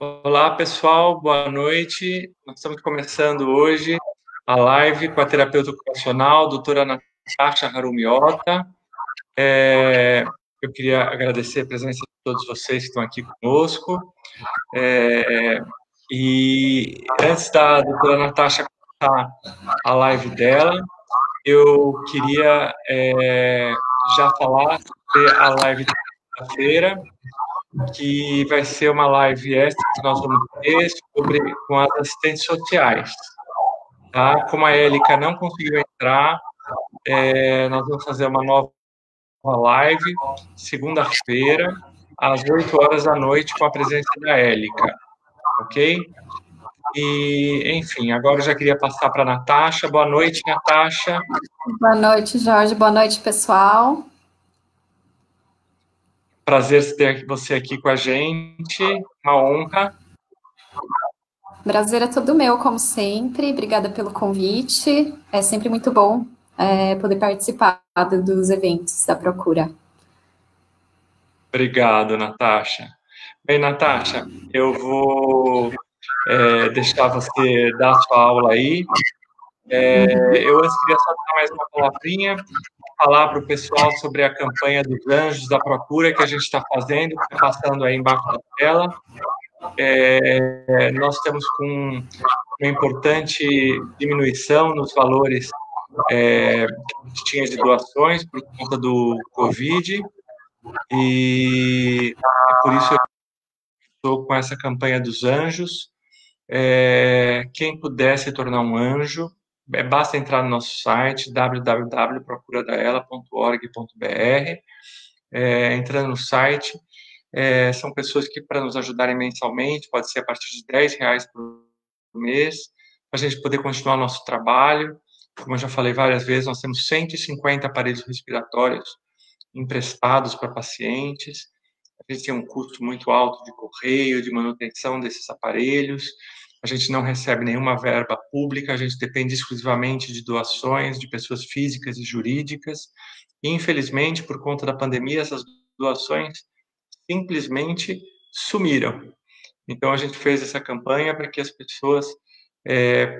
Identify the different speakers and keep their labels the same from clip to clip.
Speaker 1: Olá, pessoal, boa noite. Nós estamos começando hoje a live com a terapeuta ocupacional, doutora Natasha Harumiota. Eu queria agradecer a presença de todos vocês que estão aqui conosco. E antes da doutora Natasha começar a live dela, eu queria já falar sobre a live de quinta-feira, que vai ser uma live extra que nós vamos ter com as assistentes sociais. Tá? Como a Élica não conseguiu entrar, nós vamos fazer uma nova live, segunda-feira, às 8 horas da noite, com a presença da Élica, ok? E, enfim, agora eu já queria passar para a Natasha. Boa noite, Natasha.
Speaker 2: Boa noite, Jorge. Boa noite, pessoal.
Speaker 1: Prazer ter você aqui com a gente, uma honra.
Speaker 2: Prazer é todo meu, como sempre. Obrigada pelo convite. É sempre muito bom poder participar dos eventos da Procura.
Speaker 1: Obrigado, Natasha. Bem, Natasha, eu vou deixar você dar a sua aula aí. Eu antes queria só dar mais uma palavrinha, falar para o pessoal sobre a campanha dos Anjos da Procura que a gente está fazendo, está passando aí embaixo da tela. Nós estamos com uma importante diminuição nos valores que a gente tinha de doações por conta do Covid, e por isso eu estou com essa campanha dos Anjos. Quem puder se tornar um anjo, basta entrar no nosso site www.procuradaela.org.br. Entrando no site, são pessoas que, para nos ajudarem mensalmente, pode ser a partir de R$10 por mês, para a gente poder continuar nosso trabalho. Como eu já falei várias vezes, nós temos 150 aparelhos respiratórios emprestados para pacientes. A gente tem um custo muito alto de correio, de manutenção desses aparelhos. A gente não recebe nenhuma verba pública, a gente depende exclusivamente de doações de pessoas físicas e jurídicas. E, infelizmente, por conta da pandemia, essas doações simplesmente sumiram. Então, a gente fez essa campanha para que as pessoas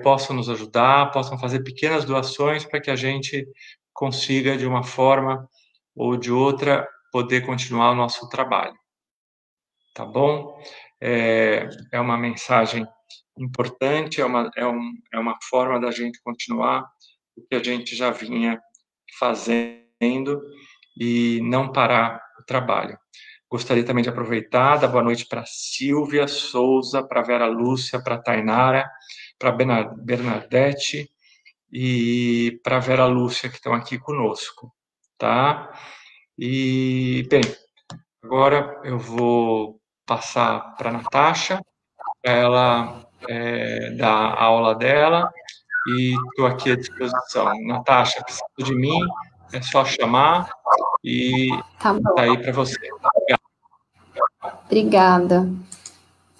Speaker 1: possam nos ajudar, possam fazer pequenas doações para que a gente consiga, de uma forma ou de outra, poder continuar o nosso trabalho. Tá bom? É uma mensagem importante, é uma forma da gente continuar o que a gente já vinha fazendo e não parar o trabalho. Gostaria também de aproveitar, dar boa noite para Silvia Souza, para Vera Lúcia, para Tainara, para Bernadette e para Vera Lúcia, que estão aqui conosco, tá? E, bem, agora eu vou passar para a Natasha, para ela dar a aula dela, e estou aqui à disposição. Natasha, precisa de mim, é só chamar e
Speaker 2: Tá bom.
Speaker 1: tá aí para você.
Speaker 2: Obrigada.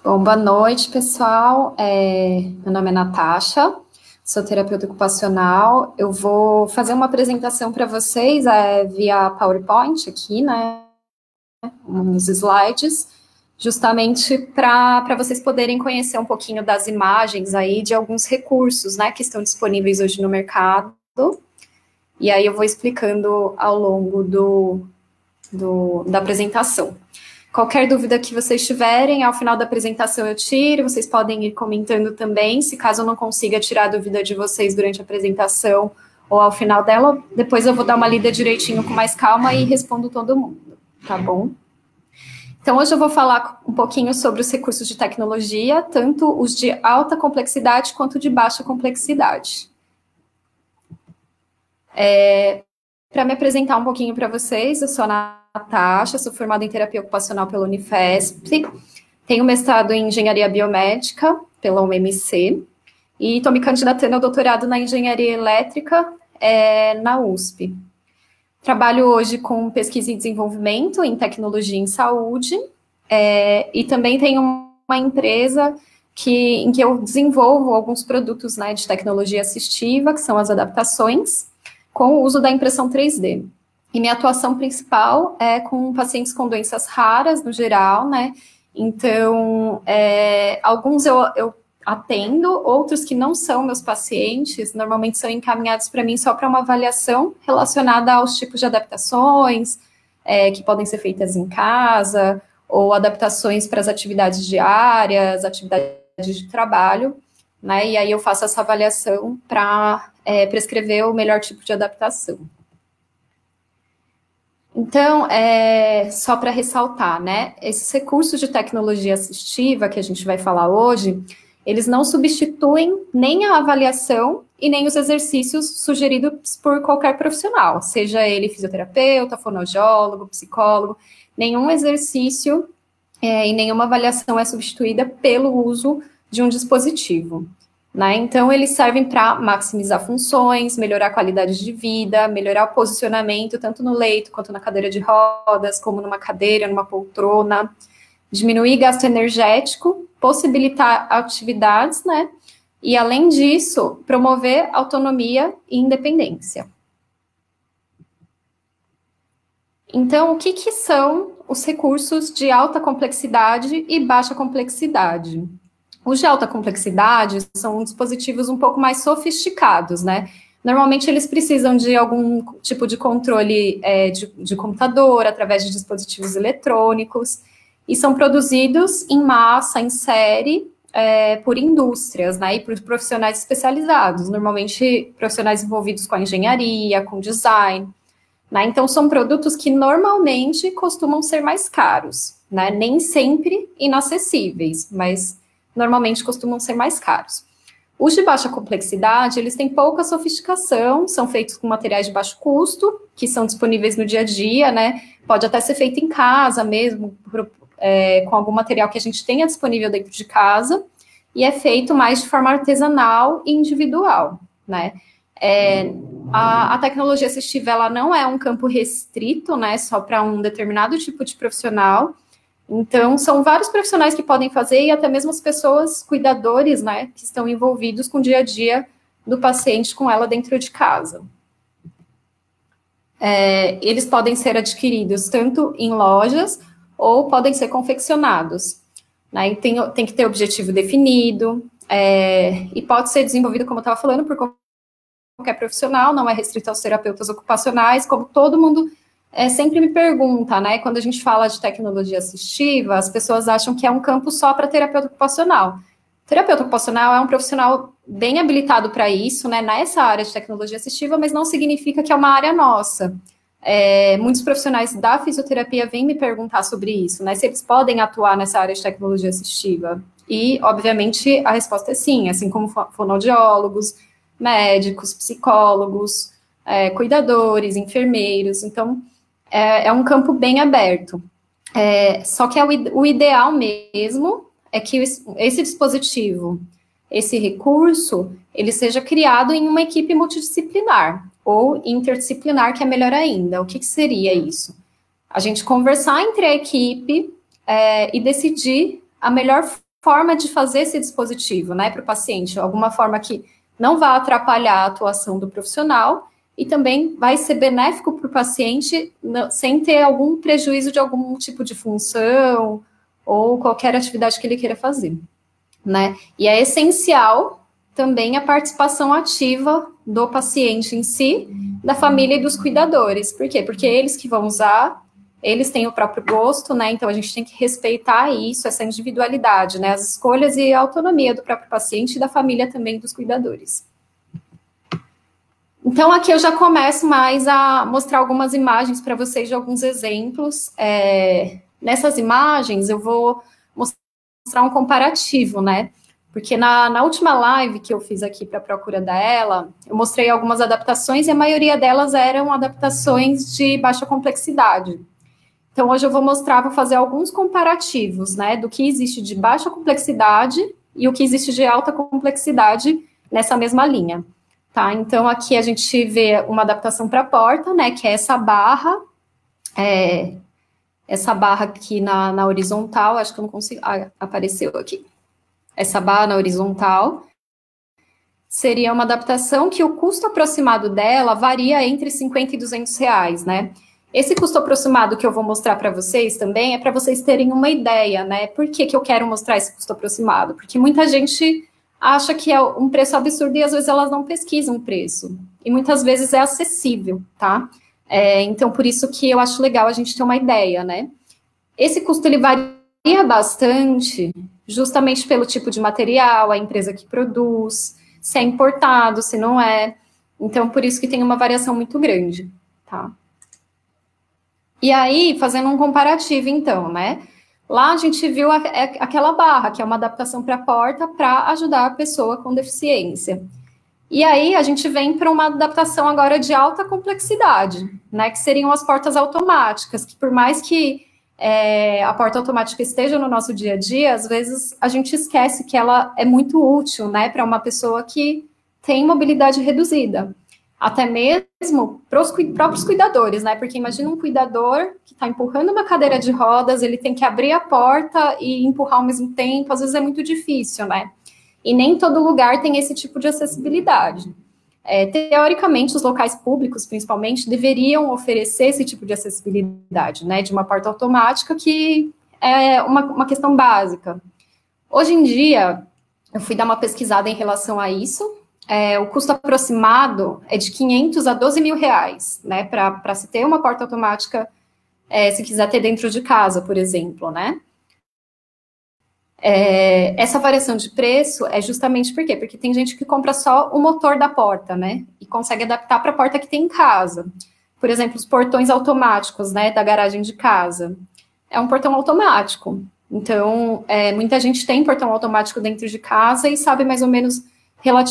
Speaker 2: Bom, boa noite, pessoal. Meu nome é Natasha, sou terapeuta ocupacional. Eu vou fazer uma apresentação para vocês via PowerPoint aqui, né? Uns slides, justamente para vocês poderem conhecer um pouquinho das imagens aí de alguns recursos, né, que estão disponíveis hoje no mercado. E aí eu vou explicando ao longo da apresentação. Qualquer dúvida que vocês tiverem, ao final da apresentação eu tiro, vocês podem ir comentando também, se caso eu não consiga tirar a dúvida de vocês durante a apresentação ou ao final dela, depois eu vou dar uma lida direitinho com mais calma e respondo todo mundo, tá bom? Então, hoje eu vou falar um pouquinho sobre os recursos de tecnologia, tanto os de alta complexidade quanto de baixa complexidade. Para me apresentar um pouquinho para vocês, eu sou a Natasha, sou formada em terapia ocupacional pela Unifesp, tenho mestrado em engenharia biomédica pela UMC e estou me candidatando ao doutorado na engenharia elétrica na USP. Trabalho hoje com pesquisa e desenvolvimento em tecnologia em saúde e também tenho uma empresa em que eu desenvolvo alguns produtos, né, de tecnologia assistiva, que são as adaptações, com o uso da impressão 3D. E minha atuação principal é com pacientes com doenças raras, no geral, né, Então, alguns eu atendo, outros que não são meus pacientes, normalmente são encaminhados para mim só para uma avaliação relacionada aos tipos de adaptações que podem ser feitas em casa, ou adaptações para as atividades diárias, atividades de trabalho, né? E aí eu faço essa avaliação para prescrever o melhor tipo de adaptação. Então, só para ressaltar, né? Esses recursos de tecnologia assistiva que a gente vai falar hoje, eles não substituem nem a avaliação e nem os exercícios sugeridos por qualquer profissional, seja ele fisioterapeuta, fonoaudiólogo, psicólogo. Nenhum exercício e nenhuma avaliação é substituída pelo uso de um dispositivo. Né? Então, eles servem para maximizar funções, melhorar a qualidade de vida, melhorar o posicionamento, tanto no leito, quanto na cadeira de rodas, como numa cadeira, numa poltrona, diminuir gasto energético, possibilitar atividades, né? E, além disso, promover autonomia e independência. Então, o que são os recursos de alta complexidade e baixa complexidade? Os de alta complexidade são dispositivos um pouco mais sofisticados, né? Normalmente eles precisam de algum tipo de controle de computador, através de dispositivos eletrônicos, e são produzidos em massa, em série, por indústrias, né? E por profissionais especializados, normalmente profissionais envolvidos com a engenharia, com design, né? Então são produtos que normalmente costumam ser mais caros, né? Nem sempre inacessíveis, mas normalmente costumam ser mais caros. Os de baixa complexidade, eles têm pouca sofisticação, são feitos com materiais de baixo custo, que são disponíveis no dia a dia, né? Pode até ser feito em casa mesmo, com algum material que a gente tenha disponível dentro de casa, e é feito mais de forma artesanal e individual, né? A tecnologia assistiva, ela não é um campo restrito, né? Só para um determinado tipo de profissional. Então, são vários profissionais que podem fazer, e até mesmo as pessoas, cuidadores, né, que estão envolvidos com o dia a dia do paciente com ela dentro de casa. Eles podem ser adquiridos tanto em lojas ou podem ser confeccionados, né, e tem que ter objetivo definido, e pode ser desenvolvido, como eu estava falando, por qualquer profissional, não é restrito aos terapeutas ocupacionais, como todo mundo sempre me pergunta, né, quando a gente fala de tecnologia assistiva, as pessoas acham que é um campo só para terapeuta ocupacional. Terapeuta ocupacional é um profissional bem habilitado para isso, né, nessa área de tecnologia assistiva, mas não significa que é uma área nossa. Muitos profissionais da fisioterapia vêm me perguntar sobre isso, né, se eles podem atuar nessa área de tecnologia assistiva. E, obviamente, a resposta é sim, assim como fonoaudiólogos, médicos, psicólogos, cuidadores, enfermeiros. Então, é um campo bem aberto. Só que o ideal mesmo é que esse dispositivo, esse recurso, ele seja criado em uma equipe multidisciplinar ou interdisciplinar, que é melhor ainda. O que seria isso? A gente conversar entre a equipe e decidir a melhor forma de fazer esse dispositivo, né, para o paciente, alguma forma que não vá atrapalhar a atuação do profissional e também vai ser benéfico para o paciente sem ter algum prejuízo de algum tipo de função ou qualquer atividade que ele queira fazer, né? E é essencial também a participação ativa do paciente em si, da família e dos cuidadores. Por quê? Porque eles que vão usar, eles têm o próprio gosto, né? Então a gente tem que respeitar isso, essa individualidade, né? As escolhas e a autonomia do próprio paciente e da família também dos cuidadores. Então, aqui eu já começo mais a mostrar algumas imagens para vocês de alguns exemplos. Nessas imagens, eu vou mostrar um comparativo, né? Porque na última live que eu fiz aqui para a Procura da Ela, eu mostrei algumas adaptações e a maioria delas eram adaptações de baixa complexidade. Então, hoje eu vou fazer alguns comparativos, né? Do que existe de baixa complexidade e o que existe de alta complexidade nessa mesma linha. Tá, então aqui a gente vê uma adaptação para a porta, né, que é essa barra aqui na horizontal, acho que eu não consigo, apareceu aqui. Essa barra na horizontal seria uma adaptação que o custo aproximado dela varia entre 50 e 200 reais, né, Esse custo aproximado que eu vou mostrar para vocês também é para vocês terem uma ideia, né? Por que eu quero mostrar esse custo aproximado? Porque muita gente acha que é um preço absurdo e às vezes elas não pesquisam o preço. E muitas vezes é acessível, tá? Então, por isso que eu acho legal a gente ter uma ideia, né? Esse custo, ele varia bastante, justamente pelo tipo de material, a empresa que produz, se é importado, se não é. Então, por isso que tem uma variação muito grande, tá? E aí, fazendo um comparativo, então, né? Lá a gente viu aquela barra, que é uma adaptação para a porta para ajudar a pessoa com deficiência. E aí a gente vem para uma adaptação agora de alta complexidade, né? Que seriam as portas automáticas, que por mais que a porta automática esteja no nosso dia a dia, às vezes a gente esquece que ela é muito útil, né? Para uma pessoa que tem mobilidade reduzida. Até mesmo para os próprios cuidadores, né? Porque imagina um cuidador que está empurrando uma cadeira de rodas, ele tem que abrir a porta e empurrar ao mesmo tempo, às vezes é muito difícil, né? E nem todo lugar tem esse tipo de acessibilidade. Teoricamente, os locais públicos, principalmente, deveriam oferecer esse tipo de acessibilidade, né? De uma porta automática, que é uma questão básica. Hoje em dia, eu fui dar uma pesquisada em relação a isso. O custo aproximado é de 500 a 12 mil reais, né, para se ter uma porta automática, se quiser ter dentro de casa, por exemplo, né. Essa variação de preço é justamente por quê? Porque tem gente que compra só o motor da porta, né, e consegue adaptar para a porta que tem em casa. Por exemplo, os portões automáticos, né, da garagem de casa. É um portão automático. Então, muita gente tem portão automático dentro de casa e sabe mais ou menos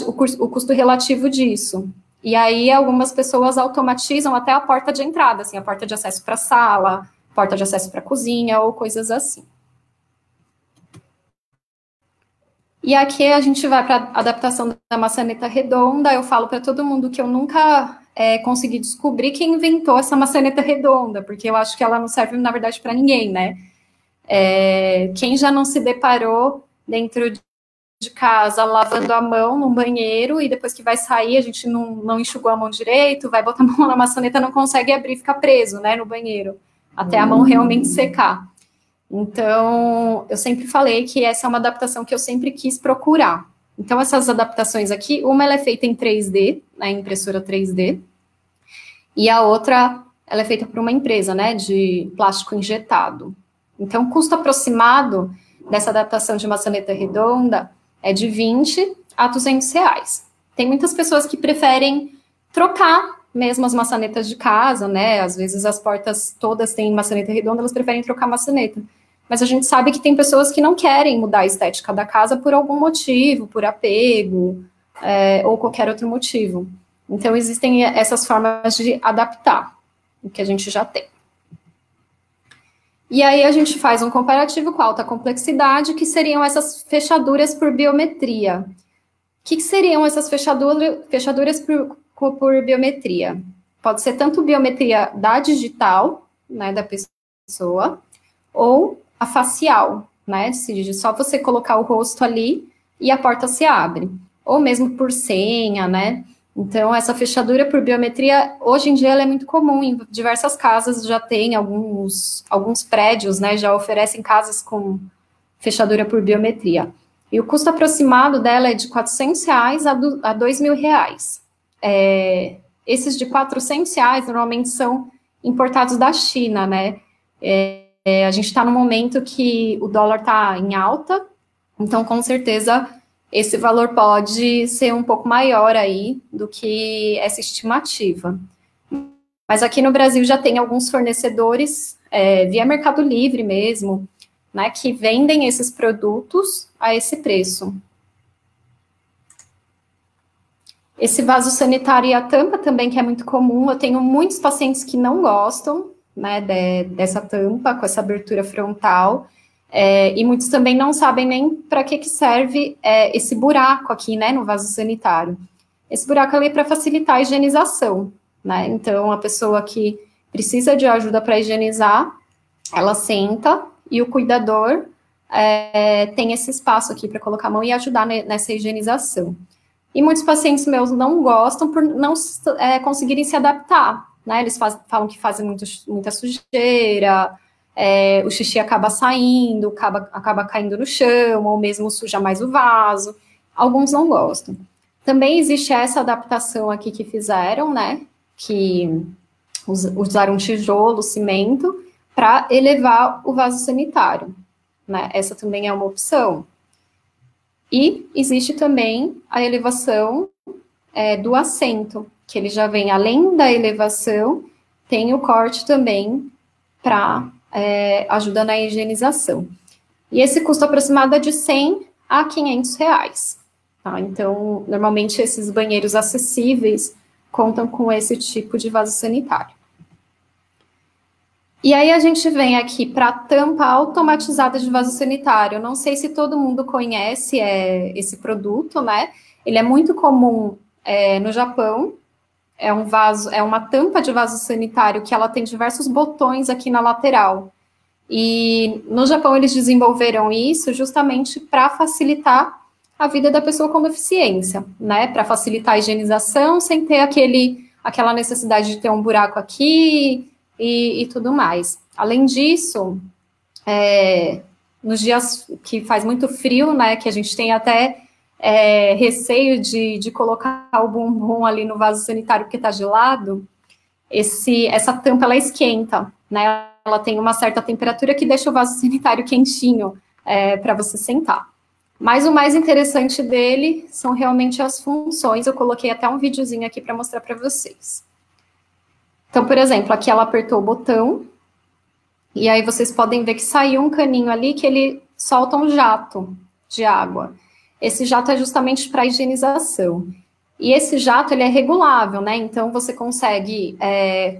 Speaker 2: o custo relativo disso. E aí, algumas pessoas automatizam até a porta de entrada, assim, a porta de acesso para a sala, porta de acesso para a cozinha, ou coisas assim. E aqui a gente vai para a adaptação da maçaneta redonda. Eu falo para todo mundo que eu nunca consegui descobrir quem inventou essa maçaneta redonda, porque eu acho que ela não serve, na verdade, para ninguém, né? Quem já não se deparou dentro de casa lavando a mão no banheiro e depois que vai sair a gente não enxugou a mão direito, vai botar a mão na maçaneta, não consegue abrir, fica preso, né, no banheiro, até a mão realmente secar. Então, eu sempre falei que essa é uma adaptação que eu sempre quis procurar. Então, essas adaptações aqui, uma ela é feita em 3D, na impressora 3D, e a outra, ela é feita por uma empresa, né, de plástico injetado. Então, o custo aproximado dessa adaptação de maçaneta redonda é de 20 a 200 reais. Tem muitas pessoas que preferem trocar mesmo as maçanetas de casa, né? Às vezes as portas todas têm maçaneta redonda, elas preferem trocar maçaneta. Mas a gente sabe que tem pessoas que não querem mudar a estética da casa por algum motivo, por apego, ou qualquer outro motivo. Então, existem essas formas de adaptar o que a gente já tem. E aí a gente faz um comparativo com alta complexidade, que seriam essas fechaduras por biometria. O que seriam essas fechaduras por biometria? Pode ser tanto biometria da digital, né, da pessoa, ou a facial, né, só você colocar o rosto ali e a porta se abre. Ou mesmo por senha, né. Então, essa fechadura por biometria, hoje em dia, ela é muito comum, em diversas casas já tem alguns prédios, né, já oferecem casas com fechadura por biometria. E o custo aproximado dela é de 400 reais a 2 mil reais. Esses de 400 reais, normalmente, são importados da China, né, a gente está num momento que o dólar está em alta, então, com certeza, esse valor pode ser um pouco maior aí do que essa estimativa. Mas aqui no Brasil já tem alguns fornecedores, via Mercado Livre mesmo, né, que vendem esses produtos a esse preço. Esse vaso sanitário e a tampa também, que é muito comum, eu tenho muitos pacientes que não gostam, né, dessa tampa, com essa abertura frontal, e muitos também não sabem nem para que serve esse buraco aqui, né, no vaso sanitário. Esse buraco ali é para facilitar a higienização, né, então a pessoa que precisa de ajuda para higienizar, ela senta e o cuidador tem esse espaço aqui para colocar a mão e ajudar nessa higienização. E muitos pacientes meus não gostam por não conseguirem se adaptar, né? Eles falam que fazem muita sujeira, o xixi acaba saindo, acaba caindo no chão, ou mesmo suja mais o vaso. Alguns não gostam. Também existe essa adaptação aqui que fizeram, né? Que usaram tijolo, cimento, para elevar o vaso sanitário, né? Essa também é uma opção. E existe também a elevação do assento, que ele já vem, além da elevação, tem o corte também para ajuda na higienização. E esse custo aproximado é de 100 a 500 reais. Tá? Então, normalmente esses banheiros acessíveis contam com esse tipo de vaso sanitário. E aí a gente vem aqui para a tampa automatizada de vaso sanitário. Não sei se todo mundo conhece esse produto, né? Ele é muito comum no Japão. É uma tampa de vaso sanitário que ela tem diversos botões aqui na lateral. E no Japão eles desenvolveram isso justamente para facilitar a vida da pessoa com deficiência, né? Para facilitar a higienização sem ter aquela necessidade de ter um buraco aqui e tudo mais. Além disso, nos dias que faz muito frio, né? Que a gente tem até receio de colocar o bumbum ali no vaso sanitário porque está gelado, essa tampa ela esquenta, né? Ela tem uma certa temperatura que deixa o vaso sanitário quentinho para você sentar. Mas o mais interessante dele são realmente as funções. Eu coloquei até um videozinho aqui para mostrar para vocês. Então, por exemplo, aqui ela apertou o botão, e aí vocês podem ver que saiu um caninho ali que ele solta um jato de água. Esse jato é justamente para higienização. E esse jato, ele é regulável, né? Então, você consegue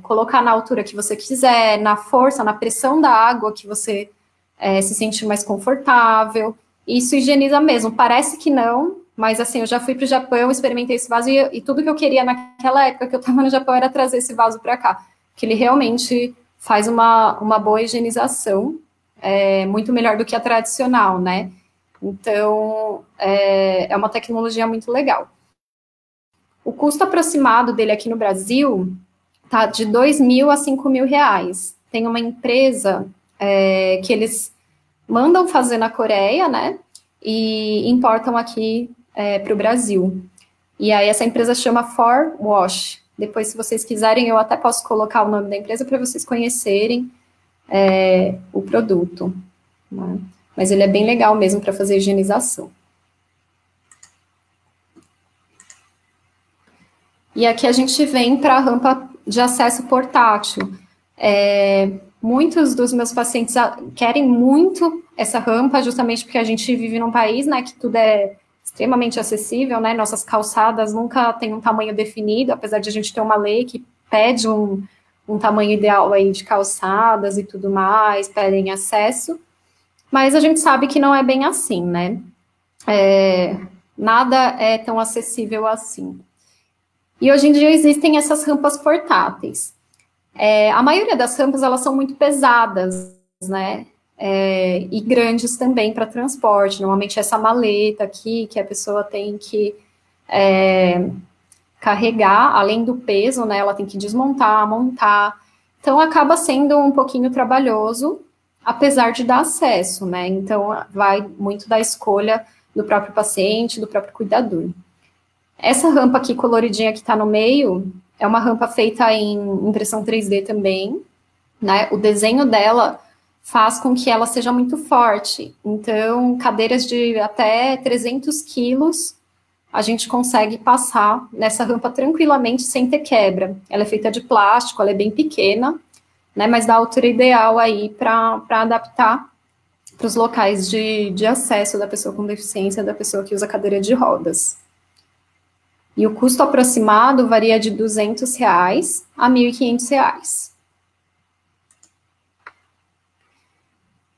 Speaker 2: colocar na altura que você quiser, na força, na pressão da água que você se sentir mais confortável. Isso higieniza mesmo. Parece que não, mas assim, eu já fui para o Japão, experimentei esse vaso e tudo que eu queria naquela época que eu estava no Japão era trazer esse vaso para cá. Que ele realmente faz uma boa higienização, muito melhor do que a tradicional, né? Então, é uma tecnologia muito legal. O custo aproximado dele aqui no Brasil tá de 2.000 a 5.000 reais. Tem uma empresa que eles mandam fazer na Coreia, né? E importam aqui para o Brasil. E aí essa empresa chama For Wash. Depois, se vocês quiserem, eu até posso colocar o nome da empresa para vocês conhecerem o produto. Né? Mas ele é bem legal mesmo para fazer higienização. E aqui a gente vem para a rampa de acesso portátil. Muitos dos meus pacientes querem muito essa rampa, justamente porque a gente vive num país, né, que tudo é extremamente acessível, né, nossas calçadas nunca têm um tamanho definido, apesar de a gente ter uma lei que pede um tamanho ideal aí de calçadas e tudo mais, pedem acesso, mas a gente sabe que não é bem assim, né, nada é tão acessível assim. E hoje em dia existem essas rampas portáteis. A maioria das rampas, elas são muito pesadas, né, e grandes também para transporte. Normalmente essa maleta aqui, que a pessoa tem que carregar, além do peso, né, ela tem que desmontar, montar. Então, acaba sendo um pouquinho trabalhoso, apesar de dar acesso, né, então vai muito da escolha do próprio paciente, do próprio cuidador. Essa rampa aqui coloridinha que está no meio é uma rampa feita em impressão 3D também, né? O desenho dela faz com que ela seja muito forte. Então, cadeiras de até 300 quilos a gente consegue passar nessa rampa tranquilamente sem ter quebra. Ela é feita de plástico, ela é bem pequena, né? Mas dá a altura ideal aí para adaptar para os locais de acesso da pessoa com deficiência, da pessoa que usa cadeira de rodas. E o custo aproximado varia de R$200 a R$1.500.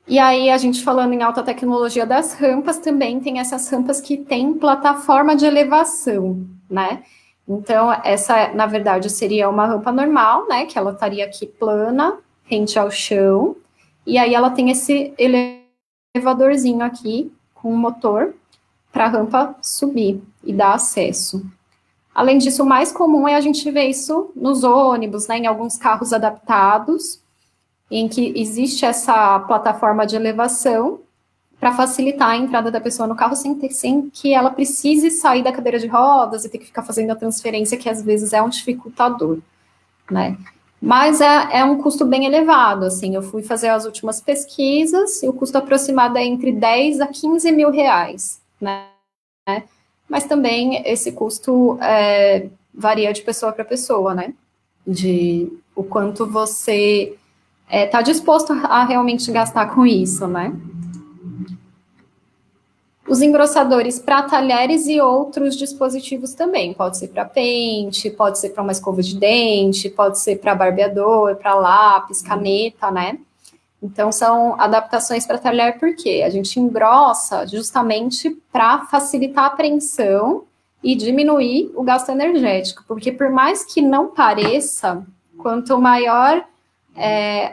Speaker 2: E aí, a gente falando em alta tecnologia das rampas, também tem essas rampas que têm plataforma de elevação, né? Então, essa, na verdade, seria uma rampa normal, né? Que ela estaria aqui plana, rente ao chão. E aí, ela tem esse elevadorzinho aqui, com um motor, para a rampa subir e dar acesso. Além disso, o mais comum é a gente ver isso nos ônibus, né, em alguns carros adaptados, em que existe essa plataforma de elevação para facilitar a entrada da pessoa no carro sem que ela precise sair da cadeira de rodas e ter que ficar fazendo a transferência, que às vezes é um dificultador, né? Mas é um custo bem elevado, assim, eu fui fazer as últimas pesquisas e o custo aproximado é entre 10 a 15 mil reais, né? Mas também esse custo varia de pessoa para pessoa, né? De o quanto você está disposto a realmente gastar com isso, né? Os engrossadores para talheres e outros dispositivos também. Pode ser para pente, pode ser para uma escova de dente, pode ser para barbeador, para lápis, caneta, né? Então, são adaptações para talher porque a gente engrossa justamente para facilitar a apreensão e diminuir o gasto energético. Porque por mais que não pareça, quanto maior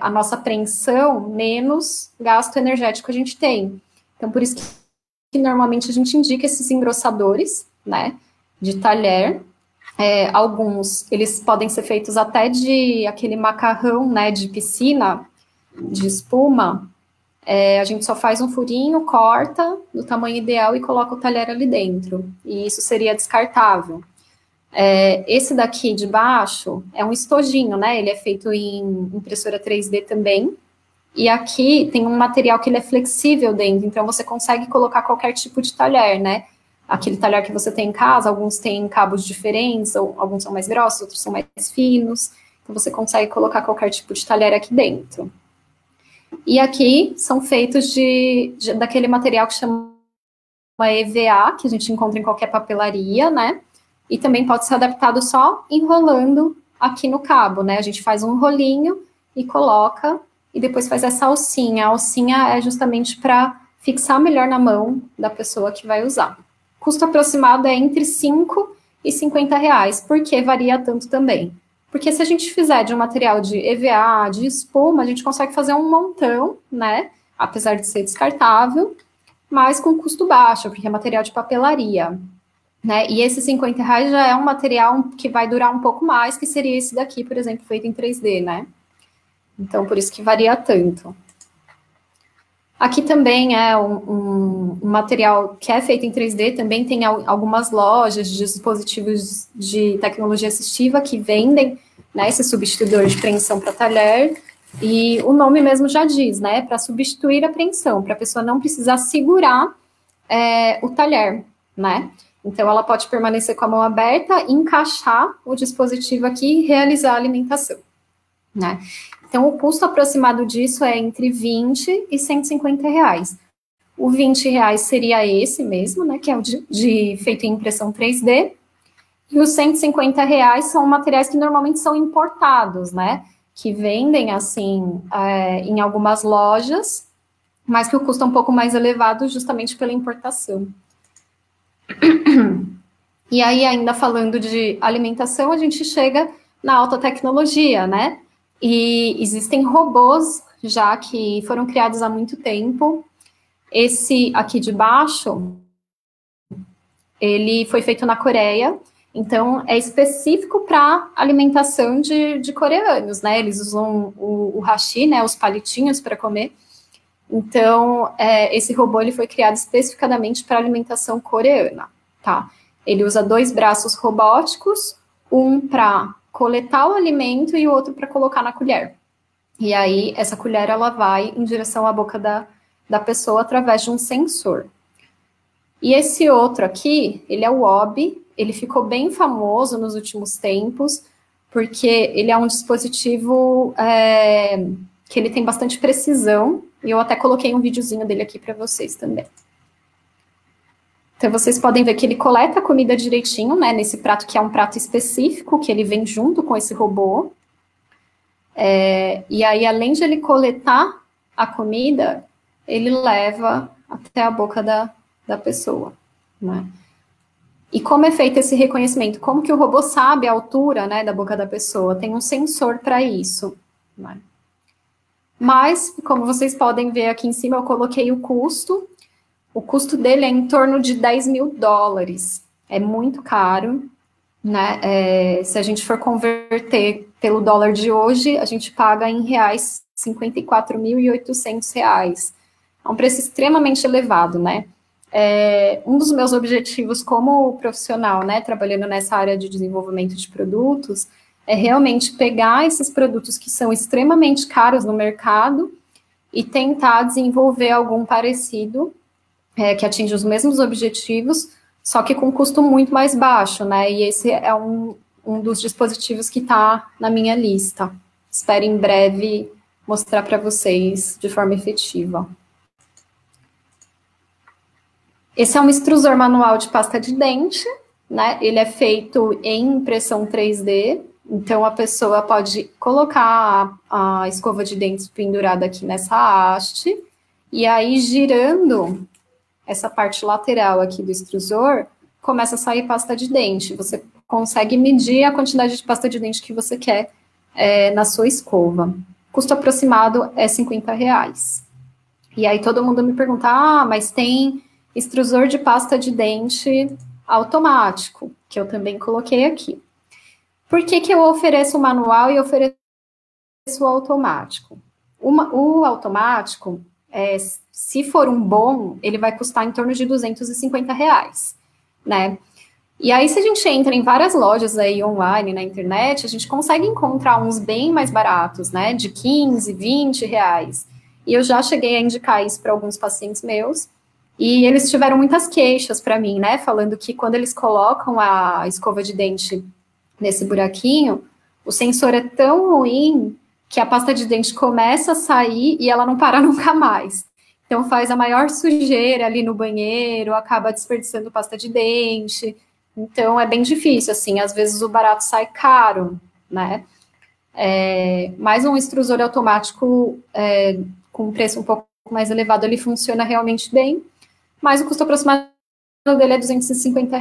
Speaker 2: a nossa apreensão, menos gasto energético a gente tem. Então, por isso que normalmente a gente indica esses engrossadores, né, de talher. Alguns, eles podem ser feitos até de aquele macarrão, né, de piscina, de espuma. A gente só faz um furinho, corta no tamanho ideal e coloca o talher ali dentro. E isso seria descartável. Esse daqui de baixo é um estojinho, né, ele é feito em impressora 3D também. E aqui tem um material que ele é flexível dentro, então você consegue colocar qualquer tipo de talher, né? Aquele talher que você tem em casa, alguns têm cabos diferentes, ou alguns são mais grossos, outros são mais finos. Então você consegue colocar qualquer tipo de talher aqui dentro. E aqui são feitos daquele material que chama EVA, que a gente encontra em qualquer papelaria, né? E também pode ser adaptado só enrolando aqui no cabo, né? A gente faz um rolinho e coloca e depois faz essa alcinha. A alcinha é justamente para fixar melhor na mão da pessoa que vai usar. O custo aproximado é entre 5 e 50 reais. Por que varia tanto também? Porque se a gente fizer de um material de EVA, de espuma, a gente consegue fazer um montão, né? Apesar de ser descartável, mas com custo baixo, porque é material de papelaria, né? E esse 50 reais já é um material que vai durar um pouco mais, que seria esse daqui, por exemplo, feito em 3D, né? Então, por isso que varia tanto. Aqui também é um material que é feito em 3D, também tem algumas lojas de dispositivos de tecnologia assistiva que vendem, né, esse substituidor de preensão para talher, e o nome mesmo já diz, né, para substituir a preensão, para a pessoa não precisar segurar o talher, né. Então, ela pode permanecer com a mão aberta, encaixar o dispositivo aqui e realizar a alimentação, né. Então, o custo aproximado disso é entre 20 e 150 reais. O 20 reais seria esse mesmo, né, que é o feito em impressão 3D, e os 150 reais são materiais que normalmente são importados, né, que vendem, assim, em algumas lojas, mas que o custo é um pouco mais elevado justamente pela importação. E aí, ainda falando de alimentação, a gente chega na alta tecnologia, né, e existem robôs já que foram criados há muito tempo. Esse aqui de baixo, ele foi feito na Coreia, então é específico para alimentação de coreanos, né? Eles usam o hashi, né? Os palitinhos para comer. Então, esse robô ele foi criado especificamente para alimentação coreana, tá? Ele usa 2 braços robóticos, um para coletar o alimento e o outro para colocar na colher. E aí, essa colher, ela vai em direção à boca da pessoa através de um sensor. E esse outro aqui, ele é o OB, ele ficou bem famoso nos últimos tempos, porque ele é um dispositivo que ele tem bastante precisão, e eu até coloquei um videozinho dele aqui para vocês também. Então, vocês podem ver que ele coleta a comida direitinho, né, nesse prato que é um prato específico, que ele vem junto com esse robô. E aí, além de ele coletar a comida, ele leva até a boca da pessoa, né. E como é feito esse reconhecimento? Como que o robô sabe a altura, né, da boca da pessoa? Tem um sensor para isso, né. Mas, como vocês podem ver aqui em cima, eu coloquei o custo. O custo dele é em torno de 10 mil dólares. É muito caro. né? Se a gente for converter pelo dólar de hoje, a gente paga em reais R$ 54.800. É um preço extremamente elevado, né? Um dos meus objetivos como profissional, né, trabalhando nessa área de desenvolvimento de produtos, é realmente pegar esses produtos que são extremamente caros no mercado e tentar desenvolver algum parecido, que atinja os mesmos objetivos, só que com custo muito mais baixo, né? E esse é um dos dispositivos que está na minha lista. Espero em breve mostrar para vocês de forma efetiva. Esse é um extrusor manual de pasta de dente, né? Ele é feito em impressão 3D, então a pessoa pode colocar a escova de dentes pendurada aqui nessa haste, e aí girando essa parte lateral aqui do extrusor, começa a sair pasta de dente. Você consegue medir a quantidade de pasta de dente que você quer na sua escova. Custo aproximado é R$ 50. E aí todo mundo me pergunta, mas tem extrusor de pasta de dente automático, que eu também coloquei aqui. Por que eu ofereço o manual e ofereço o automático? O automático, se for um bom, ele vai custar em torno de R$ 250, né? E aí, se a gente entra em várias lojas aí online, na internet, a gente consegue encontrar uns bem mais baratos, né? De 15, R$ 20. E eu já cheguei a indicar isso para alguns pacientes meus, e eles tiveram muitas queixas para mim, né? Falando que quando eles colocam a escova de dente nesse buraquinho, o sensor é tão ruim que a pasta de dente começa a sair e ela não para nunca mais. Então faz a maior sujeira ali no banheiro, acaba desperdiçando pasta de dente. Então é bem difícil, assim, às vezes o barato sai caro, né? Mas um extrusor automático com um preço um pouco mais elevado, ele funciona realmente bem, mas o custo aproximado dele é R$ 250,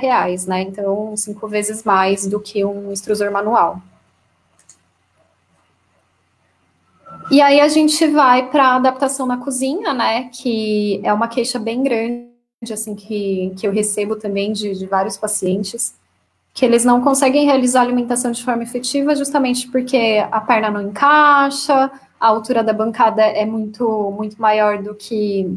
Speaker 2: né? Então, 5 vezes mais do que um extrusor manual. E aí a gente vai para a adaptação na cozinha, né? Que é uma queixa bem grande, assim, que eu recebo também de vários pacientes, que eles não conseguem realizar a alimentação de forma efetiva justamente porque a perna não encaixa, a altura da bancada é muito, muito maior do que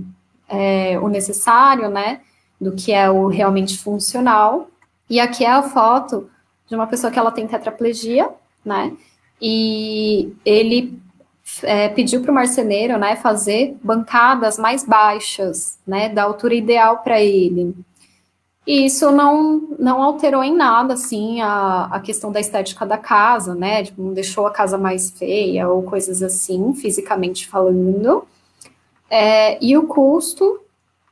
Speaker 2: o necessário, né? Do que é o realmente funcional. E aqui é a foto de uma pessoa que ela tem tetraplegia, né? E ele pediu para o marceneiro, né, fazer bancadas mais baixas, né, da altura ideal para ele. E isso não alterou em nada, assim, a questão da estética da casa, né, tipo, não deixou a casa mais feia ou coisas assim, fisicamente falando. E o custo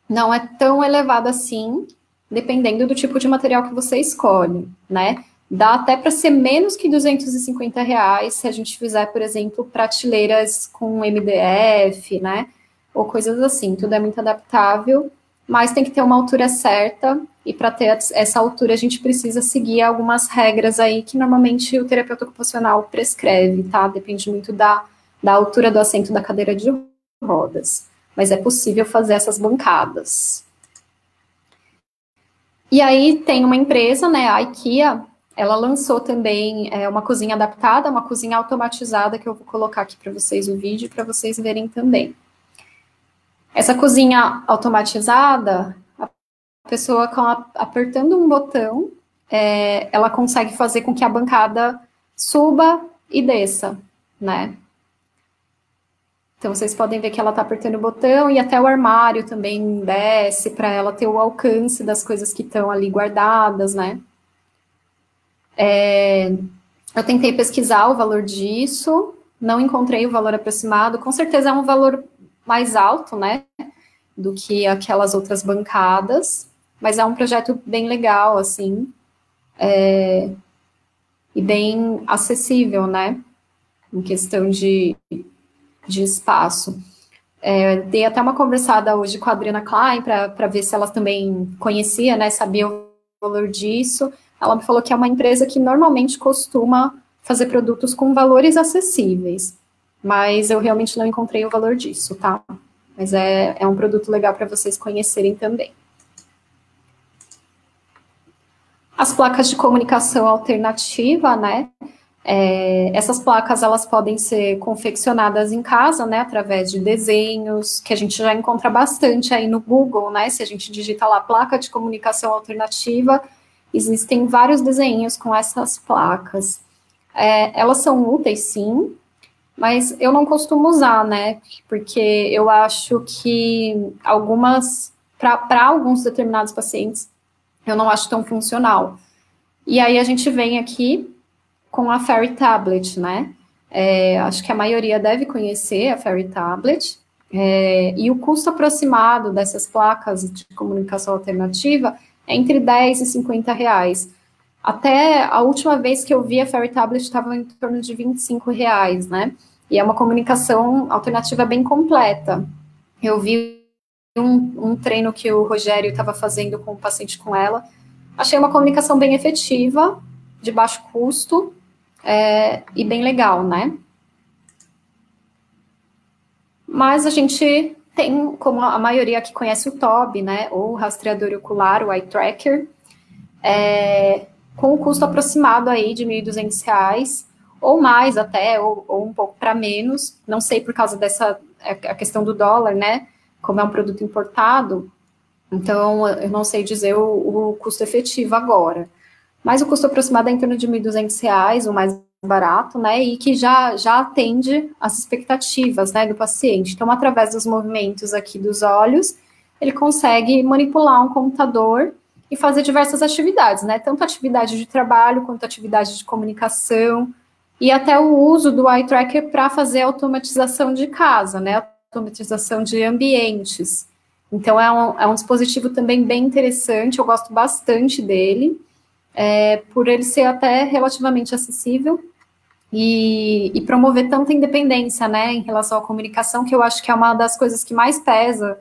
Speaker 2: não é tão elevado assim, dependendo do tipo de material que você escolhe, né? Dá até para ser menos que R$ 250 se a gente fizer, por exemplo, prateleiras com MDF, né? Ou coisas assim. Tudo é muito adaptável, mas tem que ter uma altura certa. E para ter essa altura, a gente precisa seguir algumas regras aí que normalmente o terapeuta ocupacional prescreve, tá? Depende muito da altura do assento da cadeira de rodas. Mas é possível fazer essas bancadas. E aí tem uma empresa, né, a IKEA, ela lançou também uma cozinha adaptada, uma cozinha automatizada, que eu vou colocar aqui para vocês o vídeo, para vocês verem também. Essa cozinha automatizada, a pessoa apertando um botão, ela consegue fazer com que a bancada suba e desça, né? Então, vocês podem ver que ela está apertando o botão e até o armário também desce para ela ter o alcance das coisas que estão ali guardadas, né? Eu tentei pesquisar o valor disso, não encontrei o valor aproximado. Com certeza é um valor mais alto, né? Do que aquelas outras bancadas, mas é um projeto bem legal, assim, e bem acessível, né? Em questão de espaço. Dei até uma conversada hoje com a Adriana Klein para ver se ela também conhecia, né, sabia o valor disso. Ela me falou que é uma empresa que normalmente costuma fazer produtos com valores acessíveis, mas eu realmente não encontrei o valor disso, tá? Mas é um produto legal para vocês conhecerem também. As placas de comunicação alternativa, né? Essas placas, elas podem ser confeccionadas em casa, né, através de desenhos, que a gente já encontra bastante aí no Google, né, se a gente digita lá placa de comunicação alternativa, existem vários desenhos com essas placas. Elas são úteis, sim, mas eu não costumo usar, né, porque eu acho que para alguns determinados pacientes, eu não acho tão funcional. E aí a gente vem aqui com a Fairy Tablet, né? Acho que a maioria deve conhecer a Fairy Tablet. E o custo aproximado dessas placas de comunicação alternativa é entre 10 e 50 reais. Até a última vez que eu vi a Fairy Tablet estava em torno de 25 reais, né? E é uma comunicação alternativa bem completa. Eu vi um treino que o Rogério estava fazendo com o paciente com ela. Achei uma comunicação bem efetiva, de baixo custo, e bem legal, né? Mas a gente tem, como a maioria que conhece o TOB, né, ou o rastreador ocular, o eye tracker, com o custo aproximado aí de R$ 1.200, ou mais até, ou um pouco para menos, não sei por causa dessa a questão do dólar, né, como é um produto importado, então eu não sei dizer o custo efetivo agora. Mas o custo aproximado é em torno de R$ 1.200, o mais barato, né, e que já atende às expectativas, né, do paciente. Então, através dos movimentos aqui dos olhos, ele consegue manipular um computador e fazer diversas atividades, né, tanto atividade de trabalho quanto atividade de comunicação, e até o uso do eye tracker para fazer automatização de casa, né, automatização de ambientes. Então, é um dispositivo também bem interessante, eu gosto bastante dele, por ele ser até relativamente acessível e promover tanta independência, né, em relação à comunicação, que eu acho que é uma das coisas que mais pesa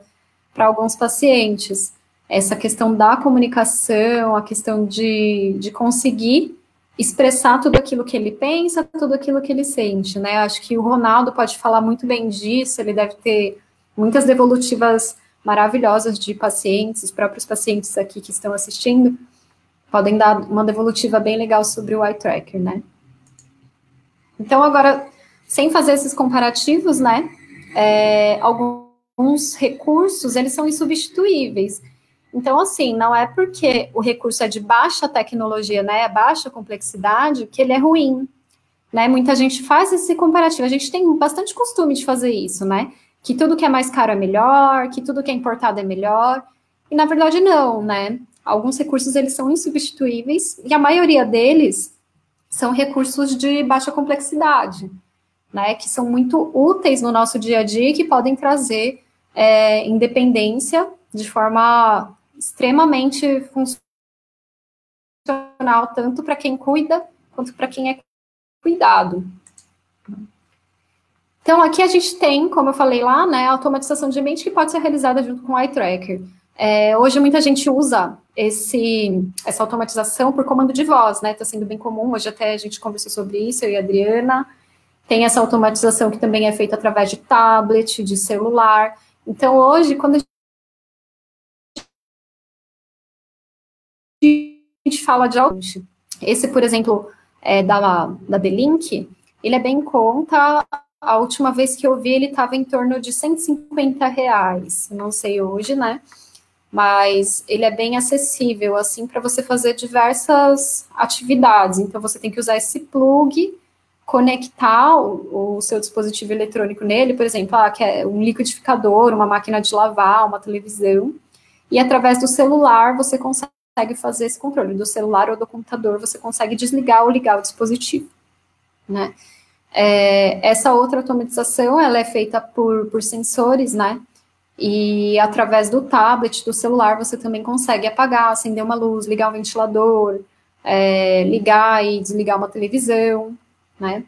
Speaker 2: para alguns pacientes. Essa questão da comunicação, a questão de conseguir expressar tudo aquilo que ele pensa, tudo aquilo que ele sente, né? Acho que o Ronaldo pode falar muito bem disso, ele deve ter muitas devolutivas maravilhosas de pacientes, os próprios pacientes aqui que estão assistindo, podem dar uma devolutiva bem legal sobre o eye tracker, né? Então, agora, sem fazer esses comparativos, né, alguns recursos, eles são insubstituíveis. Então, assim, não é porque o recurso é de baixa tecnologia, né, baixa complexidade, que ele é ruim, né? Muita gente faz esse comparativo, a gente tem bastante costume de fazer isso, né? Que tudo que é mais caro é melhor, que tudo que é importado é melhor, e na verdade não, né? Alguns recursos, eles são insubstituíveis, e a maioria deles são recursos de baixa complexidade, né, que são muito úteis no nosso dia a dia e que podem trazer independência de forma extremamente funcional, tanto para quem cuida, quanto para quem é cuidado. Então, aqui a gente tem, como eu falei lá, né, a automatização de ambiente que pode ser realizada junto com o eye tracker. Hoje muita gente usa essa automatização por comando de voz, né? Está sendo bem comum, hoje até a gente conversou sobre isso, eu e a Adriana. Tem essa automatização que também é feita através de tablet, de celular. Então, hoje, quando a gente fala de automatização, esse, por exemplo, da D-Link, ele é bem em conta. A última vez que eu vi, ele estava em torno de R$ 150. Não sei hoje, né? Mas ele é bem acessível, assim, para você fazer diversas atividades. Então, você tem que usar esse plug, conectar o seu dispositivo eletrônico nele, por exemplo, que é um liquidificador, uma máquina de lavar, uma televisão, e através do celular você consegue fazer esse controle. Do celular ou do computador você consegue desligar ou ligar o dispositivo, né? Essa outra automatização, ela é feita por sensores, né? E através do tablet, do celular, você também consegue apagar, acender uma luz, ligar um ventilador, ligar e desligar uma televisão, né?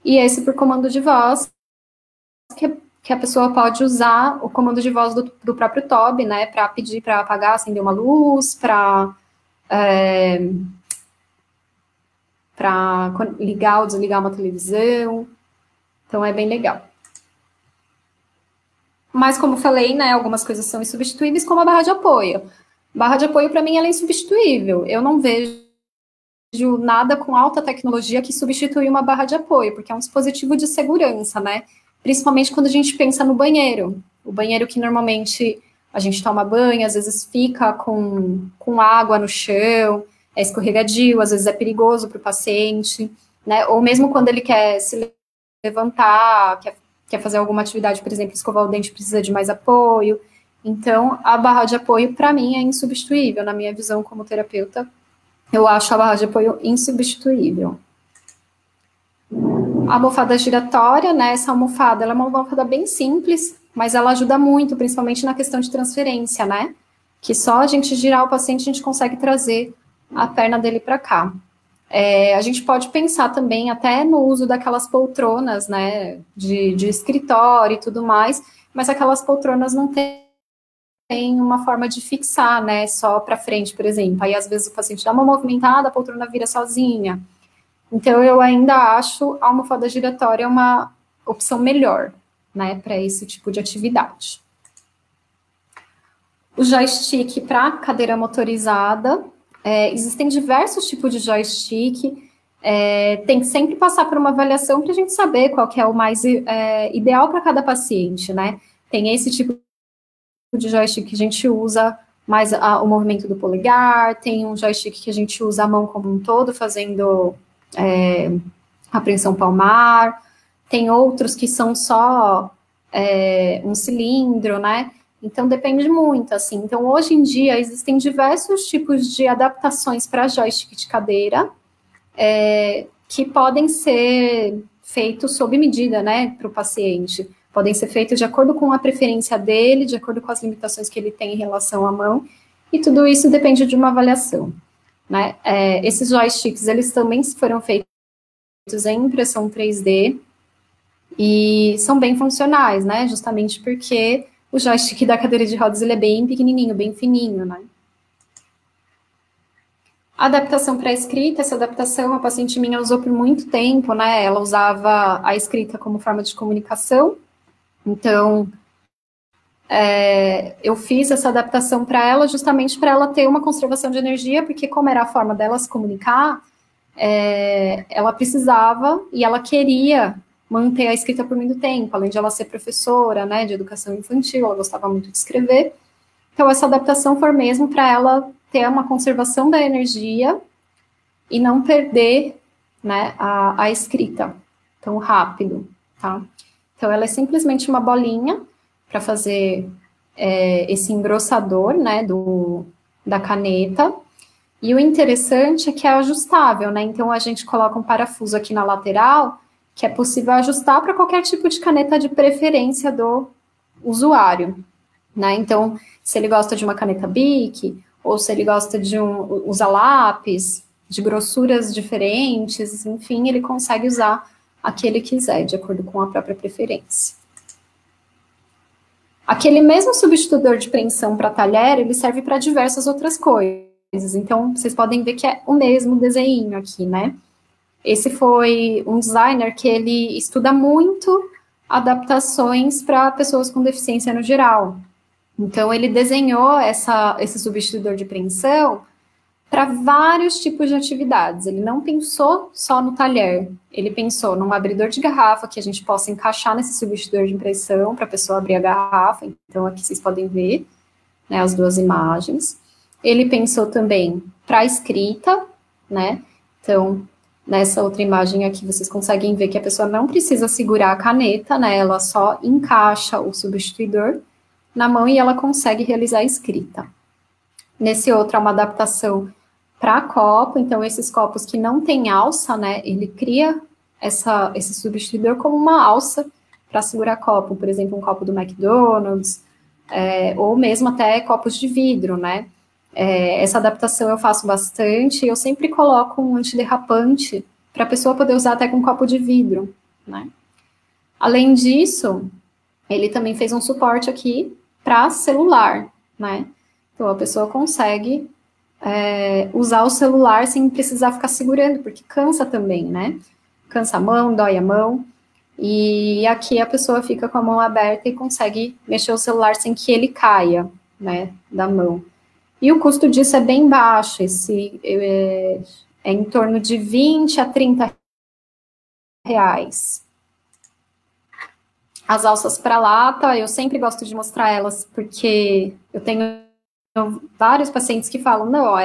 Speaker 2: E esse por comando de voz, que a pessoa pode usar o comando de voz do próprio TOB, né? Para pedir para apagar, acender uma luz, para ligar ou desligar uma televisão. Então, é bem legal. Mas, como falei, né, algumas coisas são insubstituíveis, como a barra de apoio. Barra de apoio, para mim, ela é insubstituível. Eu não vejo nada com alta tecnologia que substitui uma barra de apoio, porque é um dispositivo de segurança, né? Principalmente quando a gente pensa no banheiro. O banheiro que normalmente a gente toma banho, às vezes fica com água no chão, é escorregadio, às vezes é perigoso para o paciente, né? Ou mesmo quando ele quer se levantar, quer fazer alguma atividade, por exemplo, escovar o dente, precisa de mais apoio. Então, a barra de apoio, para mim, é insubstituível, na minha visão como terapeuta. Eu acho a barra de apoio insubstituível. A almofada giratória, né? Essa almofada, ela é uma almofada bem simples, mas ela ajuda muito, principalmente na questão de transferência, né? Que só a gente girar o paciente, a gente consegue trazer a perna dele para cá. A gente pode pensar também até no uso daquelas poltronas, né? De escritório e tudo mais, mas aquelas poltronas não tem uma forma de fixar, né, só para frente, por exemplo. Aí, às vezes, o paciente dá uma movimentada, a poltrona vira sozinha. Então, eu ainda acho a almofada giratória uma opção melhor, né, para esse tipo de atividade. O joystick para cadeira motorizada, existem diversos tipos de joystick, tem que sempre passar por uma avaliação para a gente saber qual que é o mais ideal para cada paciente, né. Tem esse tipo de joystick que a gente usa mais o movimento do polegar, tem um joystick que a gente usa a mão como um todo, fazendo apreensão palmar, tem outros que são só um cilindro, né? Então, depende muito, assim. Então, hoje em dia, existem diversos tipos de adaptações para joystick de cadeira, que podem ser feitos sob medida, né, para o paciente. Podem ser feitos de acordo com a preferência dele, de acordo com as limitações que ele tem em relação à mão, e tudo isso depende de uma avaliação, né? Esses joysticks, eles também foram feitos em impressão 3D, e são bem funcionais, né? Justamente porque o joystick da cadeira de rodas, ele é bem pequenininho, bem fininho, né? A adaptação para a escrita, essa adaptação a paciente minha usou por muito tempo, né? Ela usava a escrita como forma de comunicação. Então, eu fiz essa adaptação para ela justamente para ela ter uma conservação de energia, porque como era a forma dela se comunicar, ela precisava e ela queria manter a escrita por muito tempo, além de ela ser professora, né, de educação infantil, ela gostava muito de escrever. Então, essa adaptação foi mesmo para ela ter uma conservação da energia e não perder, né, a escrita tão rápido, tá? Então, ela é simplesmente uma bolinha para fazer esse engrossador, né, da caneta. E o interessante é que é ajustável, né? Então, a gente coloca um parafuso aqui na lateral, que é possível ajustar para qualquer tipo de caneta de preferência do usuário, né? Então, se ele gosta de uma caneta Bic, ou se ele gosta de usar lápis, de grossuras diferentes, enfim, ele consegue usar a que ele quiser, de acordo com a própria preferência. Aquele mesmo substituidor de preensão para talher, ele serve para diversas outras coisas. Então, vocês podem ver que é o mesmo desenho aqui, né? Esse foi um designer que ele estuda muito adaptações para pessoas com deficiência no geral. Então, ele desenhou esse substituidor de preensão para vários tipos de atividades. Ele não pensou só no talher, ele pensou num abridor de garrafa que a gente possa encaixar nesse substituidor de impressão para a pessoa abrir a garrafa. Então, aqui vocês podem ver, né, as duas imagens. Ele pensou também para a escrita, né? Então, nessa outra imagem aqui, vocês conseguem ver que a pessoa não precisa segurar a caneta, né? Ela só encaixa o substituidor na mão e ela consegue realizar a escrita. Nesse outro, é uma adaptação para copo, então esses copos que não tem alça, né, ele cria esse substituidor como uma alça para segurar copo, por exemplo, um copo do McDonald's, ou mesmo até copos de vidro, né. Essa adaptação eu faço bastante, eu sempre coloco um antiderrapante para a pessoa poder usar até com copo de vidro, né. Além disso, ele também fez um suporte aqui para celular, né. Então, a pessoa consegue usar o celular sem precisar ficar segurando, porque cansa também, né? Cansa a mão, dói a mão. E aqui a pessoa fica com a mão aberta e consegue mexer o celular sem que ele caia, né, da mão. E o custo disso é bem baixo. é em torno de 20 a 30 reais. As alças para lata, eu sempre gosto de mostrar elas, porque eu tenho vários pacientes que falam, não,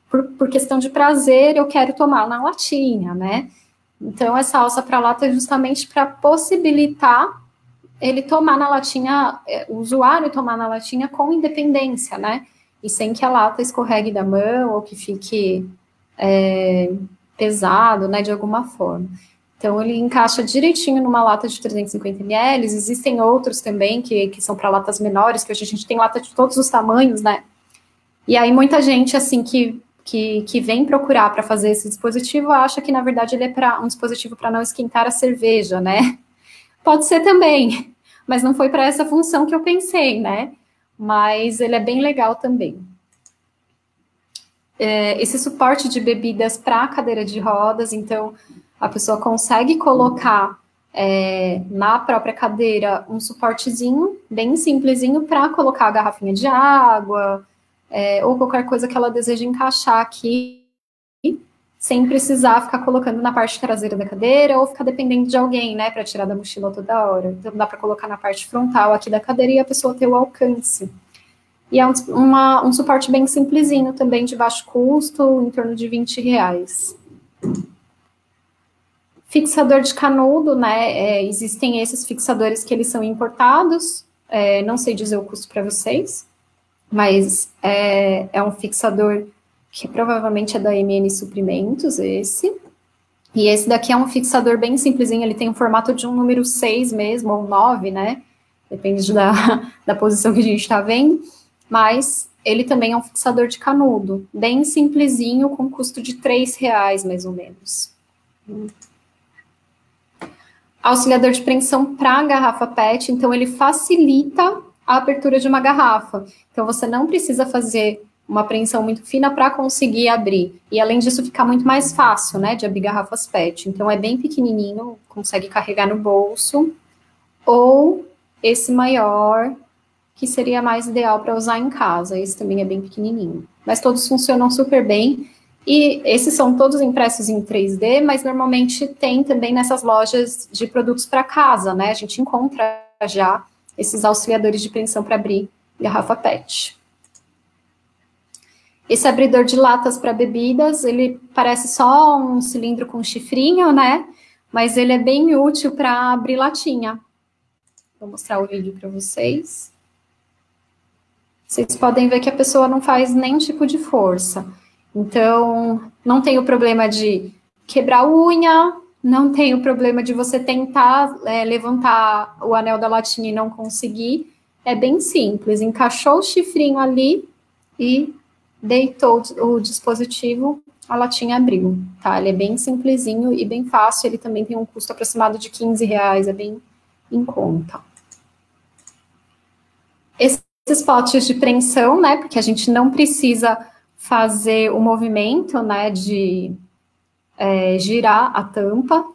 Speaker 2: por questão de prazer, eu quero tomar na latinha, né? Então, essa alça para lata é justamente para possibilitar ele tomar na latinha, o usuário tomar na latinha com independência, né? E sem que a lata escorregue da mão ou que fique pesado, né, de alguma forma. Então, ele encaixa direitinho numa lata de 350 ml. Existem outros também que são para latas menores, que hoje a gente tem lata de todos os tamanhos, né? E aí, muita gente, assim, que vem procurar para fazer esse dispositivo, acha que, na verdade, ele é um dispositivo para não esquentar a cerveja, né? Pode ser também, mas não foi para essa função que eu pensei, né? Mas ele é bem legal também. Esse suporte de bebidas para cadeira de rodas, então a pessoa consegue colocar na própria cadeira um suportezinho, bem simplesinho, para colocar a garrafinha de água, ou qualquer coisa que ela deseja encaixar aqui, sem precisar ficar colocando na parte traseira da cadeira ou ficar dependendo de alguém, né, para tirar da mochila toda hora. Então dá para colocar na parte frontal aqui da cadeira e a pessoa ter o alcance. E é um suporte bem simplesinho também, de baixo custo, em torno de 20 reais. Fixador de canudo, né? Existem esses fixadores que eles são importados. Não sei dizer o custo para vocês, mas é um fixador que provavelmente é da MN Suprimentos, esse. E esse daqui é um fixador bem simplesinho, ele tem o formato de um número 6 mesmo, ou 9, né? Depende da posição que a gente está vendo. Mas ele também é um fixador de canudo, bem simplesinho, com custo de 3 reais, mais ou menos. Auxiliador de preensão para garrafa PET, então ele facilita a abertura de uma garrafa. Então você não precisa fazer uma preensão muito fina para conseguir abrir. E além disso, fica muito mais fácil, né, de abrir garrafas PET. Então é bem pequenininho, consegue carregar no bolso. Ou esse maior, que seria mais ideal para usar em casa. Esse também é bem pequenininho. Mas todos funcionam super bem. E esses são todos impressos em 3D, mas normalmente tem também nessas lojas de produtos para casa, né? A gente encontra já esses auxiliadores de preensão para abrir garrafa PET. Esse abridor de latas para bebidas, ele parece só um cilindro com chifrinho, né? Mas ele é bem útil para abrir latinha. Vou mostrar o vídeo para vocês. Vocês podem ver que a pessoa não faz nenhum tipo de força. Então, não tem o problema de quebrar unha, não tem o problema de você tentar levantar o anel da latinha e não conseguir. É bem simples, encaixou o chifrinho ali e deitou o dispositivo, a latinha abriu, tá? Ele é bem simplesinho e bem fácil, ele também tem um custo aproximado de 15 reais, é bem em conta. Esses potes de preensão, né, porque a gente não precisa fazer o movimento, né, de girar a tampa,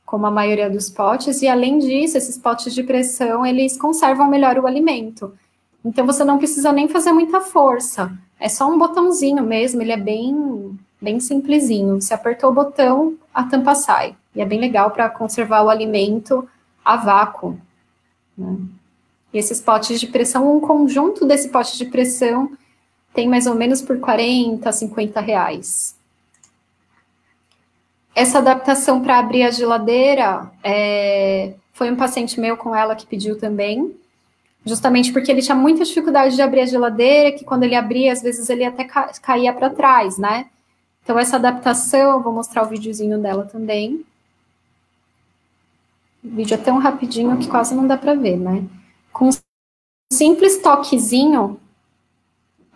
Speaker 2: como a maioria dos potes, e além disso, esses potes de pressão, eles conservam melhor o alimento. Então, você não precisa nem fazer muita força, é só um botãozinho mesmo, ele é bem simplesinho. Você apertou o botão, a tampa sai. E é bem legal para conservar o alimento a vácuo, né? E esses potes de pressão, um conjunto desse pote de pressão tem mais ou menos por 40, 50 reais. Essa adaptação para abrir a geladeira, foi um paciente meu com ela que pediu também, justamente porque ele tinha muita dificuldade de abrir a geladeira, que quando ele abria, às vezes ele até caía para trás, né? Então, essa adaptação, eu vou mostrar o videozinho dela também. O vídeo é tão rapidinho que quase não dá para ver, né? Com um simples toquezinho,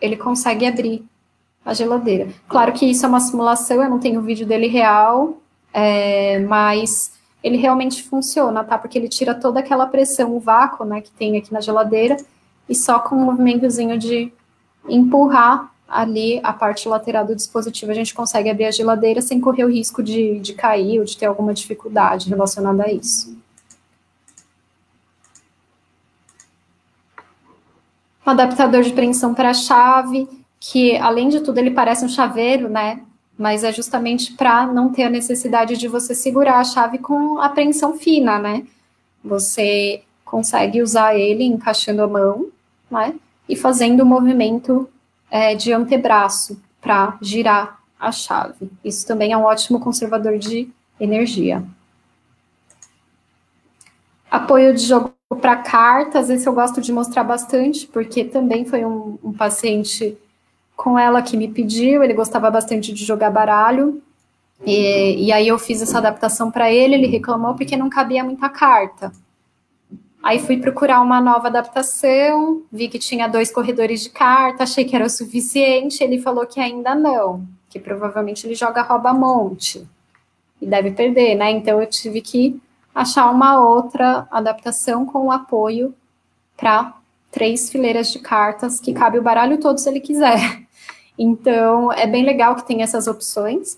Speaker 2: ele consegue abrir a geladeira. Claro que isso é uma simulação, eu não tenho o vídeo dele real, mas ele realmente funciona, tá? Porque ele tira toda aquela pressão, o vácuo, né, que tem aqui na geladeira, e só com um movimentozinho de empurrar ali a parte lateral do dispositivo, a gente consegue abrir a geladeira sem correr o risco de cair ou de ter alguma dificuldade relacionada a isso. Um adaptador de preensão para chave, que além de tudo ele parece um chaveiro, né? mas é justamente para não ter a necessidade de você segurar a chave com a apreensão fina, né? Você consegue usar ele encaixando a mão, né? E fazendo o movimento de antebraço para girar a chave. Isso também é um ótimo conservador de energia. Apoio de jogo para cartas, esse eu gosto de mostrar bastante, porque também foi um paciente com ela que me pediu, ele gostava bastante de jogar baralho, e aí eu fiz essa adaptação para ele, ele reclamou porque não cabia muita carta. Aí fui procurar uma nova adaptação, vi que tinha 2 corredores de carta, achei que era o suficiente, ele falou que ainda não, que provavelmente ele joga rouba-monte, e deve perder, né? Então eu tive que achar uma outra adaptação com o apoio para 3 fileiras de cartas, que cabe o baralho todo se ele quiser. Então, é bem legal que tem essas opções,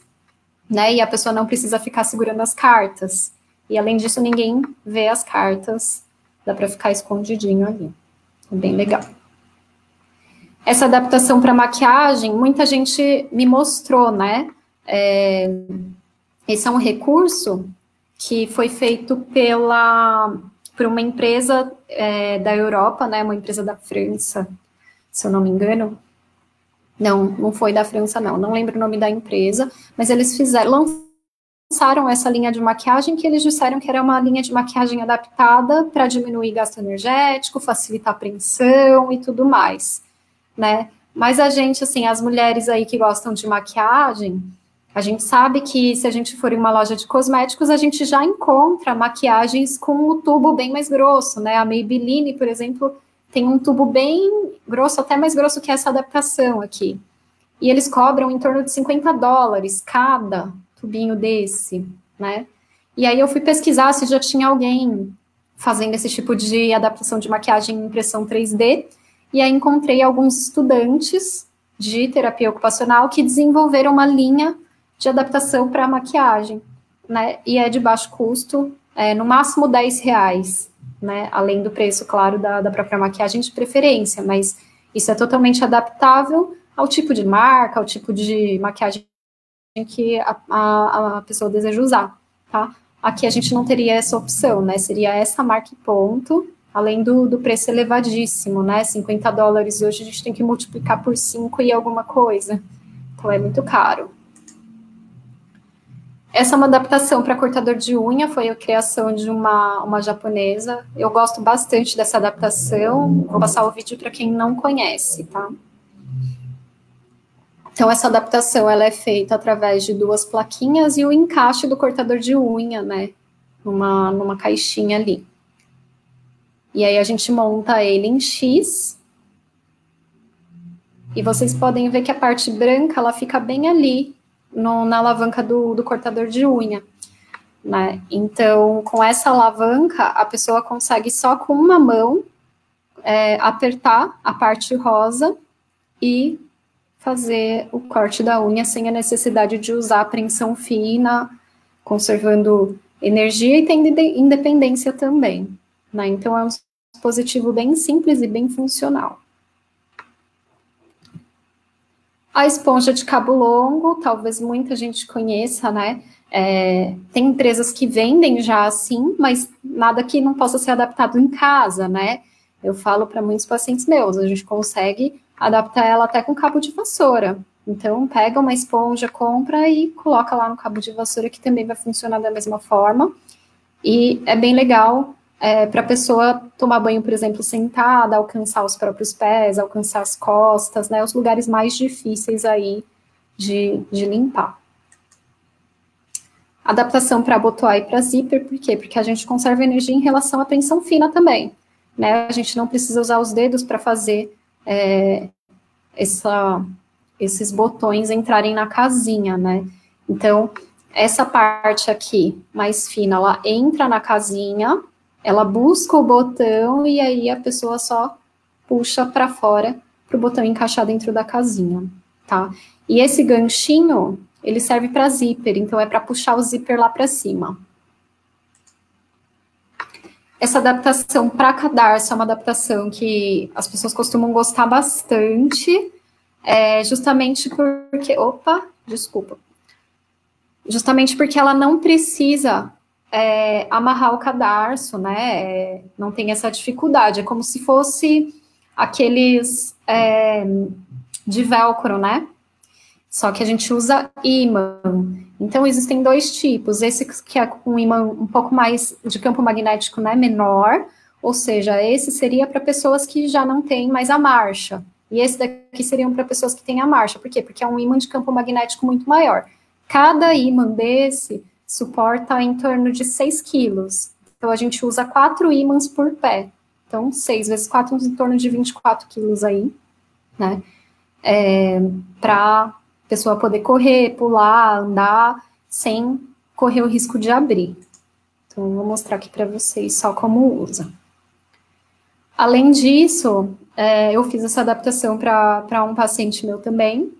Speaker 2: né? E a pessoa não precisa ficar segurando as cartas. E, além disso, ninguém vê as cartas, dá para ficar escondidinho ali. É bem legal. Essa adaptação para maquiagem, muita gente me mostrou, né? Esse é um recurso que foi feito por uma empresa da Europa, né? Uma empresa da França, se eu não me engano. Não foi da França, não lembro o nome da empresa, mas eles lançaram essa linha de maquiagem que eles disseram que era uma linha de maquiagem adaptada para diminuir gasto energético, facilitar a apreensão e tudo mais, né? Mas a gente, assim, as mulheres aí que gostam de maquiagem, a gente sabe que se a gente for em uma loja de cosméticos, a gente já encontra maquiagens com o tubo bem mais grosso, né? A Maybelline, por exemplo, tem um tubo bem grosso, até mais grosso que essa adaptação aqui. E eles cobram em torno de $50 cada tubinho desse, né? E aí eu fui pesquisar se já tinha alguém fazendo esse tipo de adaptação de maquiagem em impressão 3D, e aí encontrei alguns estudantes de terapia ocupacional que desenvolveram uma linha de adaptação para maquiagem, né? E é de baixo custo, no máximo R$10, né? Além do preço, claro, da própria maquiagem de preferência, mas isso é totalmente adaptável ao tipo de marca, ao tipo de maquiagem que a pessoa deseja usar, tá? Aqui a gente não teria essa opção, né? Seria essa marca e ponto, além do preço elevadíssimo, né? $50 hoje a gente tem que multiplicar por 5 e alguma coisa. Então é muito caro. Essa é uma adaptação para cortador de unha, foi a criação de uma japonesa. Eu gosto bastante dessa adaptação. Vou passar o vídeo para quem não conhece, tá? Então, essa adaptação, ela é feita através de 2 plaquinhas e o encaixe do cortador de unha, né? Numa caixinha ali. E aí, a gente monta ele em X. E vocês podem ver que a parte branca, ela fica bem ali, na alavanca do cortador de unha, né? Então, com essa alavanca, a pessoa consegue só com uma mão apertar a parte rosa e fazer o corte da unha sem a necessidade de usar apreensão fina, conservando energia e tendo independência também, né? Então, é um dispositivo bem simples e bem funcional. A esponja de cabo longo, talvez muita gente conheça, né? Tem empresas que vendem já assim, mas nada que não possa ser adaptado em casa, né? Eu falo para muitos pacientes meus, a gente consegue adaptar ela até com cabo de vassoura. Então, pega uma esponja, compra e coloca lá no cabo de vassoura, que também vai funcionar da mesma forma. E é bem legal para a pessoa tomar banho, por exemplo, sentada, alcançar os próprios pés, alcançar as costas, né, os lugares mais difíceis aí de limpar. Adaptação para abotoar e para zíper, por quê? Porque a gente conserva energia em relação à tensão fina também, né, a gente não precisa usar os dedos para fazer esses botões entrarem na casinha, né, então, essa parte aqui, mais fina, ela entra na casinha, ela busca o botão e aí a pessoa só puxa para fora para o botão encaixar dentro da casinha, tá? E esse ganchinho, ele serve para zíper, então é para puxar o zíper lá para cima. Essa adaptação para cadarço é uma adaptação que as pessoas costumam gostar bastante, justamente porque... Opa, desculpa. Justamente porque ela não precisa amarrar o cadarço, né? Não tem essa dificuldade. É como se fosse aqueles de velcro, né? Só que a gente usa ímã. Então, existem dois tipos. Esse que é com ímã um pouco mais de campo magnético, né, menor, ou seja, esse seria para pessoas que já não têm mais a marcha. E esse daqui seriam para pessoas que têm a marcha. Por quê? Porque é um ímã de campo magnético muito maior. Cada ímã desse suporta em torno de 6 quilos. Então, a gente usa 4 ímãs por pé. Então, 6 vezes 4, em torno de 24 quilos aí, né? Para a pessoa poder correr, pular, andar, sem correr o risco de abrir. Então, eu vou mostrar aqui para vocês só como usa. Além disso, eu fiz essa adaptação para um paciente meu também.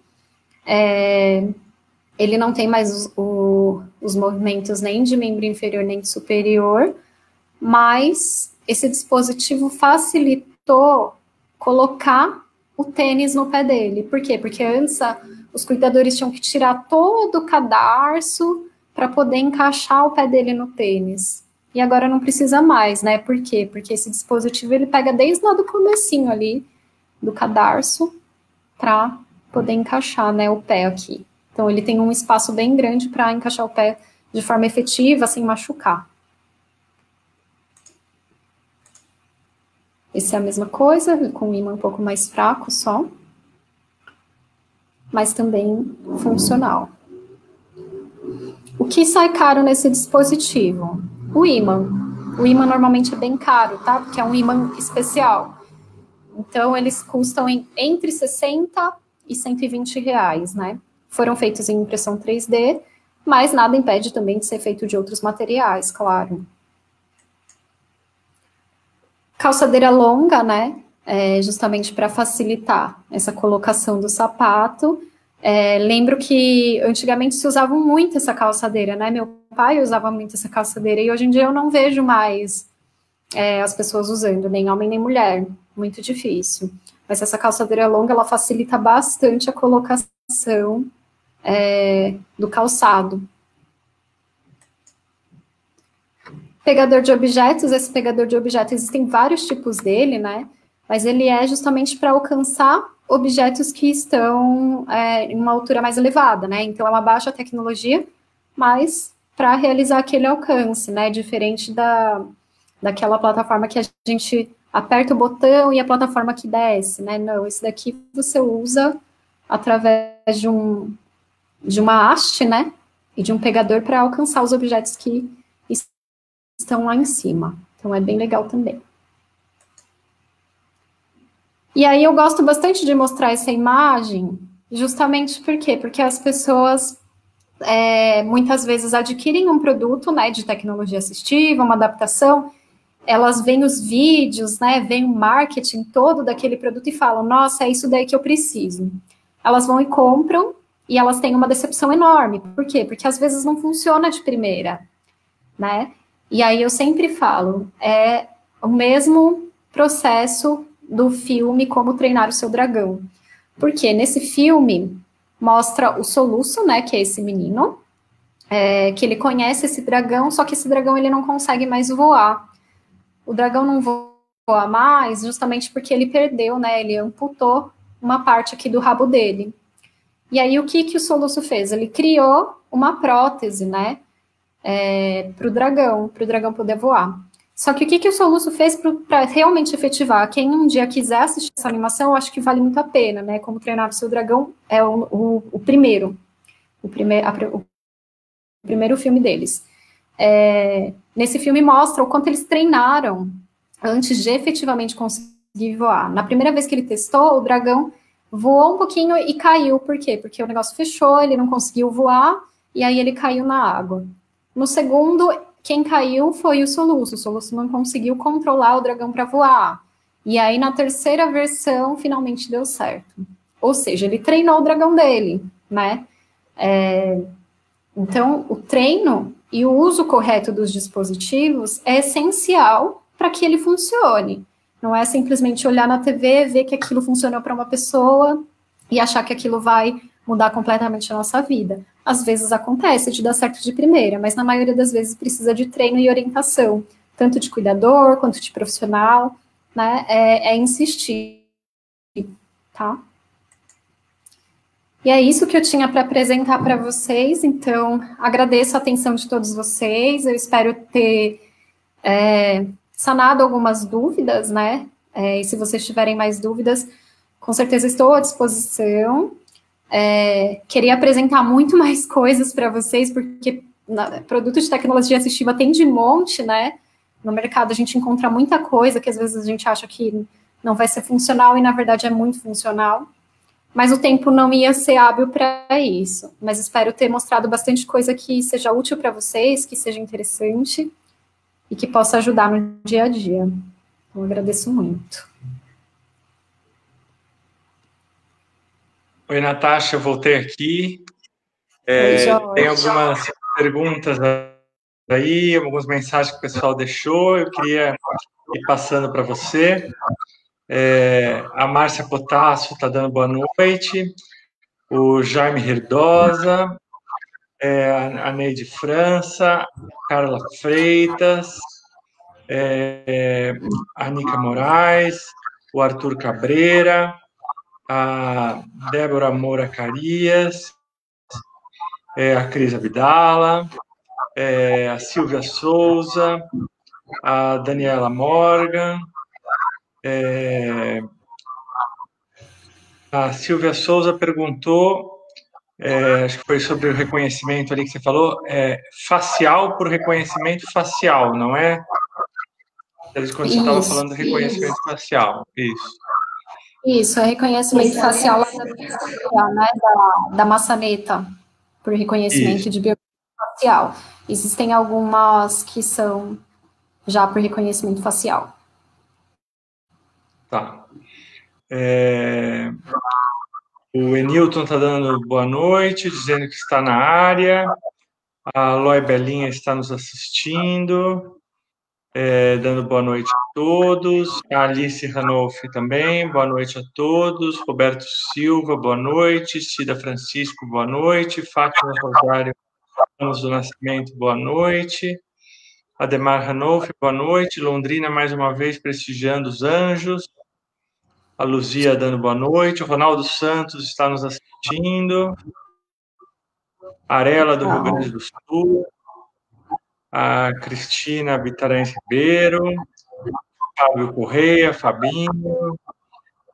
Speaker 2: Ele não tem mais os movimentos nem de membro inferior nem de superior, mas esse dispositivo facilitou colocar o tênis no pé dele. Por quê? Porque antes os cuidadores tinham que tirar todo o cadarço para poder encaixar o pé dele no tênis. E agora não precisa mais, né? Por quê? Porque esse dispositivo ele pega desde lá do comecinho ali do cadarço para poder encaixar, né, o pé aqui. Então ele tem um espaço bem grande para encaixar o pé de forma efetiva, sem machucar. Esse é a mesma coisa, com um ímã um pouco mais fraco só, mas também funcional. O que sai caro nesse dispositivo? O ímã. O ímã normalmente é bem caro, tá? Porque é um ímã especial. Então, eles custam entre 60 e 120 reais, né? Foram feitos em impressão 3D, mas nada impede também de ser feito de outros materiais, claro. Calçadeira longa, né? Justamente para facilitar essa colocação do sapato. Lembro que antigamente se usava muito essa calçadeira, né? Meu pai usava muito essa calçadeira e hoje em dia eu não vejo mais as pessoas usando, nem homem nem mulher. Muito difícil. Mas essa calçadeira longa, ela facilita bastante a colocação do calçado. Pegador de objetos, esse pegador de objetos, existem vários tipos dele, né? Mas ele é justamente para alcançar objetos que estão em uma altura mais elevada, né? Então, é uma baixa tecnologia, mas para realizar aquele alcance, né? Diferente daquela plataforma que a gente aperta o botão e a plataforma que desce, né? Não, esse daqui você usa através de uma haste, né? E de um pegador para alcançar os objetos que estão lá em cima. Então, é bem legal também. E aí, eu gosto bastante de mostrar essa imagem, justamente por quê? Porque as pessoas, muitas vezes, adquirem um produto, né, de tecnologia assistiva, uma adaptação, elas veem os vídeos, né, veem o marketing todo daquele produto e falam, nossa, é isso daí que eu preciso. Elas vão e compram, e elas têm uma decepção enorme. Por quê? Porque, às vezes, não funciona de primeira, né? E aí eu sempre falo, é o mesmo processo do filme Como Treinar o Seu Dragão. Porque nesse filme mostra o Soluço, né, que é esse menino, que ele conhece esse dragão, só que esse dragão ele não consegue mais voar. O dragão não voa mais justamente porque ele perdeu, né, ele amputou uma parte aqui do rabo dele. E aí o que o Soluço fez? Ele criou uma prótese, né, para o dragão poder voar. Só que o que o Soluço fez para realmente efetivar? Quem um dia quiser assistir essa animação, eu acho que vale muito a pena, né? Como Treinar o Seu Dragão é o primeiro filme deles. Nesse filme mostra o quanto eles treinaram antes de efetivamente conseguir voar. Na primeira vez que ele testou, o dragão voou um pouquinho e caiu. Por quê? Porque o negócio fechou, ele não conseguiu voar, e aí ele caiu na água. No segundo, quem caiu foi o Soluço. O Soluço não conseguiu controlar o dragão para voar. E aí, na terceira versão, finalmente deu certo. Ou seja, ele treinou o dragão dele, né? Então, o treino e o uso correto dos dispositivos é essencial para que ele funcione. Não é simplesmente olhar na TV, ver que aquilo funcionou para uma pessoa e achar que aquilo vai mudar completamente a nossa vida. Às vezes acontece de dar certo de primeira, mas na maioria das vezes precisa de treino e orientação, tanto de cuidador quanto de profissional, né? É insistir, tá? E é isso que eu tinha para apresentar para vocês, então agradeço a atenção de todos vocês, eu espero ter sanado algumas dúvidas, né? E se vocês tiverem mais dúvidas, com certeza estou à disposição. Queria apresentar muito mais coisas para vocês, porque produto de tecnologia assistiva tem de monte, né? No mercado a gente encontra muita coisa que às vezes a gente acha que não vai ser funcional e na verdade é muito funcional. Mas o tempo não ia ser hábil para isso. Mas espero ter mostrado bastante coisa que seja útil para vocês, que seja interessante e que possa ajudar no dia a dia. Então, agradeço muito.
Speaker 1: Oi, Natasha, eu voltei aqui. Tem algumas perguntas aí, algumas mensagens que o pessoal deixou, eu queria ir passando para você. A Márcia Potasso está dando boa noite, o Jaime Herdosa, a Neide França, Carla Freitas, a Nica Moraes, o Arthur Cabreira, a Débora Moura Carias, a Cris Abdala, a Silvia Souza, a Daniela Morgan, a Silvia Souza perguntou, acho que foi sobre o reconhecimento ali que você falou, facial por reconhecimento facial, não é? Quando você estava falando do reconhecimento facial, isso.
Speaker 2: Isso, é reconhecimento facial né, da maçaneta, por reconhecimento isso. De biometria facial. Existem algumas que são já por reconhecimento facial.
Speaker 1: Tá. O Enilton está dando boa noite, dizendo que está na área. A Loi Belinha está nos assistindo, dando boa noite a todos. A Alice Ranolfi também, boa noite a todos. Roberto Silva, boa noite. Cida Francisco, boa noite. Fátima Rosário Ramos do Nascimento, boa noite. Ademar Ranolfi, boa noite. Londrina, mais uma vez, prestigiando os anjos. A Luzia dando boa noite. O Ronaldo Santos está nos assistindo. A Arela, do Rio Grande do Sul. A Cristina Vitarense Ribeiro. Fábio Correia, Fabinho.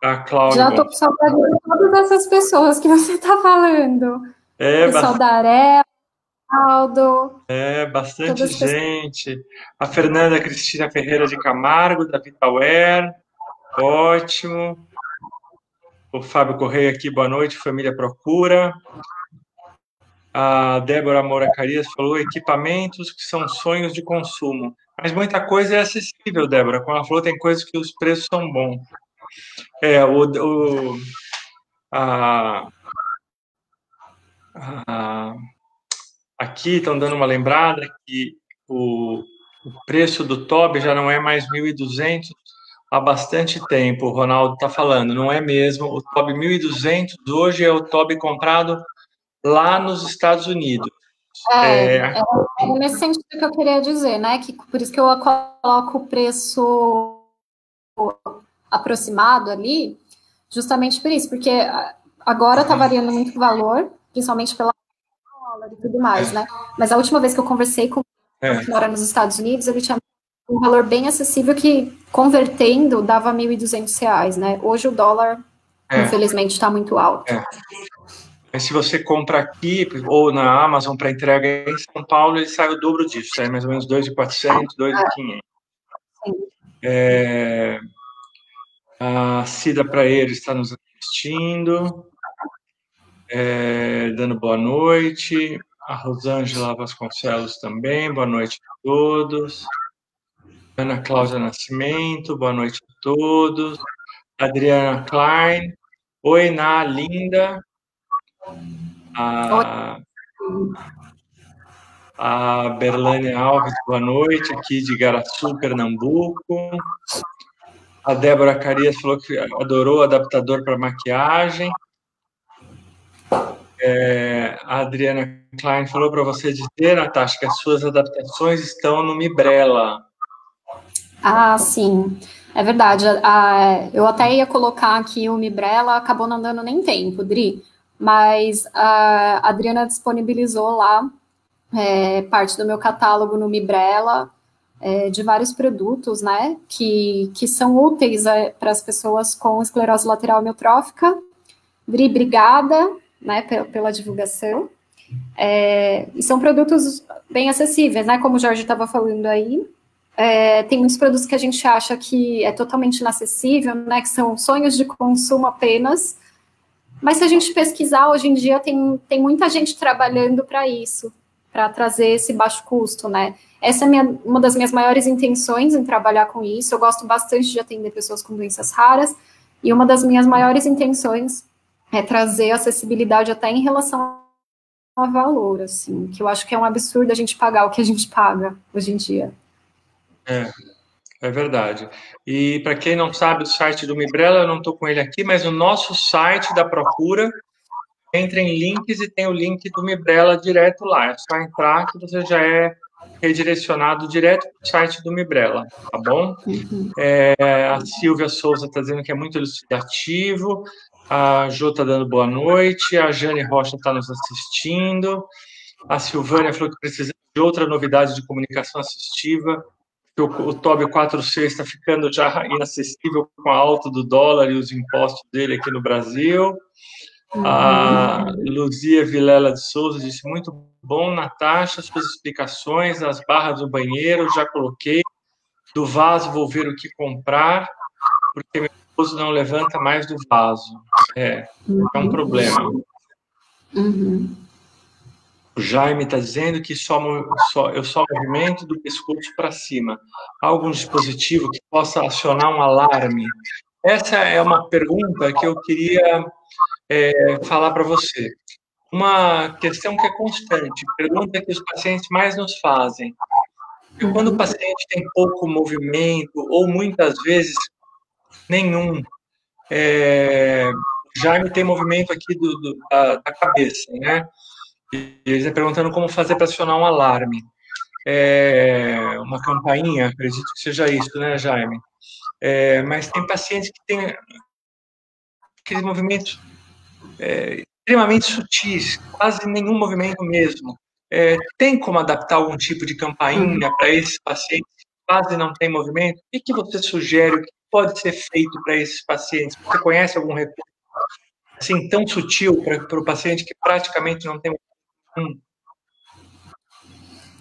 Speaker 1: A Cláudia.
Speaker 2: Já estou com saudade de todas essas pessoas que você está falando. Pessoal da Arela. Aldo.
Speaker 1: Bastante gente. A Fernanda Cristina Ferreira de Camargo, da Vitaware. Ótimo. O Fábio Correia aqui, boa noite, família Procura. A Débora Moura Carias falou equipamentos que são sonhos de consumo. Mas muita coisa é acessível, Débora. Como ela falou, tem coisas que os preços são bons. Aqui estão dando uma lembrada que o preço do TOB já não é mais 1.200 há bastante tempo, o Ronaldo está falando, não é mesmo? O TOB 1.200 hoje é o TOB comprado lá nos Estados Unidos.
Speaker 2: Nesse sentido que eu queria dizer, né? Que por isso que eu coloco o preço aproximado ali, justamente por isso, porque agora está variando muito o valor, principalmente pela dólar e tudo mais, né? Mas a última vez que eu conversei com que mora nos Estados Unidos, ele tinha um valor bem acessível que, convertendo, dava R$1.200, né? Hoje o dólar, infelizmente, está muito alto.
Speaker 1: Mas se você compra aqui ou na Amazon para entrega em São Paulo, ele sai o dobro disso, sai mais ou menos 2.400, 2.500. A Cida Praeiro está nos assistindo, dando boa noite. A Rosângela Vasconcelos também, boa noite a todos. Ana Cláudia Nascimento, boa noite a todos. Adriana Klein, oi, Ná, linda. A Berlane Alves, boa noite, aqui de Igaraçu, Pernambuco. A Débora Carias falou que adorou o adaptador para maquiagem. A Adriana Klein falou para você dizer, Natasha, que as suas adaptações estão no Mibrela.
Speaker 2: Ah, sim, é verdade. Eu até ia colocar aqui o Mibrela, acabou não dando nem tempo, Dri, mas a Adriana disponibilizou lá parte do meu catálogo no Mibrela, de vários produtos, né, que são úteis para as pessoas com esclerose lateral amiotrófica. Dri, obrigada, né, pela divulgação. E são produtos bem acessíveis, né, como o Jorge estava falando aí. Tem muitos produtos que a gente acha que é totalmente inacessível, né, que são sonhos de consumo apenas, mas se a gente pesquisar, hoje em dia tem muita gente trabalhando para isso, para trazer esse baixo custo, né. Essa é uma das minhas maiores intenções em trabalhar com isso. Eu gosto bastante de atender pessoas com doenças raras, e uma das minhas maiores intenções é trazer acessibilidade até em relação a valor, assim, que eu acho que é um absurdo a gente pagar o que a gente paga hoje em dia.
Speaker 1: É verdade. E para quem não sabe o site do Mibrela, eu não estou com ele aqui, mas o nosso site da Procura, entra em links e tem o link do Mibrela direto lá. É só entrar que você já é redirecionado direto para o site do Mibrela, tá bom? A Silvia Souza está dizendo que é muito elucidativo, a Jô está dando boa noite, a Jane Rocha está nos assistindo, a Silvânia falou que precisa de outra novidade de comunicação assistiva, que o Toby 4C está ficando já inacessível com a alta do dólar e os impostos dele aqui no Brasil. A Luzia Vilela de Souza disse, muito bom, Natasha, suas explicações, as barras do banheiro, já coloquei, do vaso vou ver o que comprar, porque meu esposo não levanta mais do vaso. É um problema. O Jaime está dizendo que eu só movimento do pescoço para cima. Há algum dispositivo que possa acionar um alarme? Essa é uma pergunta que eu queria falar para você. Uma questão que é constante, pergunta que os pacientes mais nos fazem. E quando o paciente tem pouco movimento, ou muitas vezes nenhum, Jaime tem movimento aqui da cabeça, né? E ele está perguntando como fazer para acionar um alarme. Uma campainha, acredito que seja isso, né, Jaime? Mas tem pacientes que têm aqueles movimentos extremamente sutis, quase nenhum movimento mesmo. Tem como adaptar algum tipo de campainha para esses pacientes que quase não têm movimento? O que você sugere? O que pode ser feito para esses pacientes? Você conhece algum recurso assim tão sutil para o paciente que praticamente não tem movimento?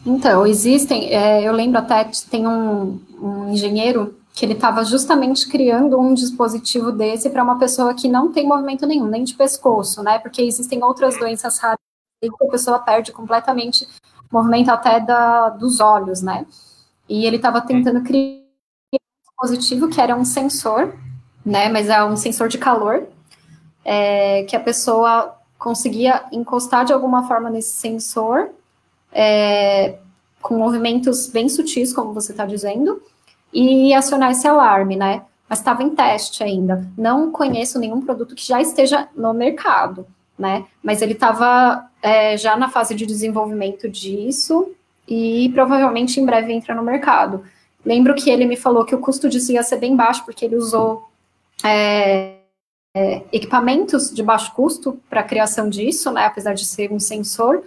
Speaker 2: Então, existem, eu lembro até, tem um engenheiro que ele estava justamente criando um dispositivo desse para uma pessoa que não tem movimento nenhum, nem de pescoço, né? Porque existem outras doenças raras que a pessoa perde completamente o movimento até dos olhos, né? E ele estava tentando criar um dispositivo que era um sensor, né? Mas é um sensor de calor, que a pessoa conseguia encostar de alguma forma nesse sensor, com movimentos bem sutis, como você está dizendo, e acionar esse alarme, né? Mas estava em teste ainda. Não conheço nenhum produto que já esteja no mercado, né? Mas ele estava já na fase de desenvolvimento disso e provavelmente em breve entra no mercado. Lembro que ele me falou que o custo disso ia ser bem baixo, porque ele usou equipamentos de baixo custo para a criação disso, né? Apesar de ser um sensor,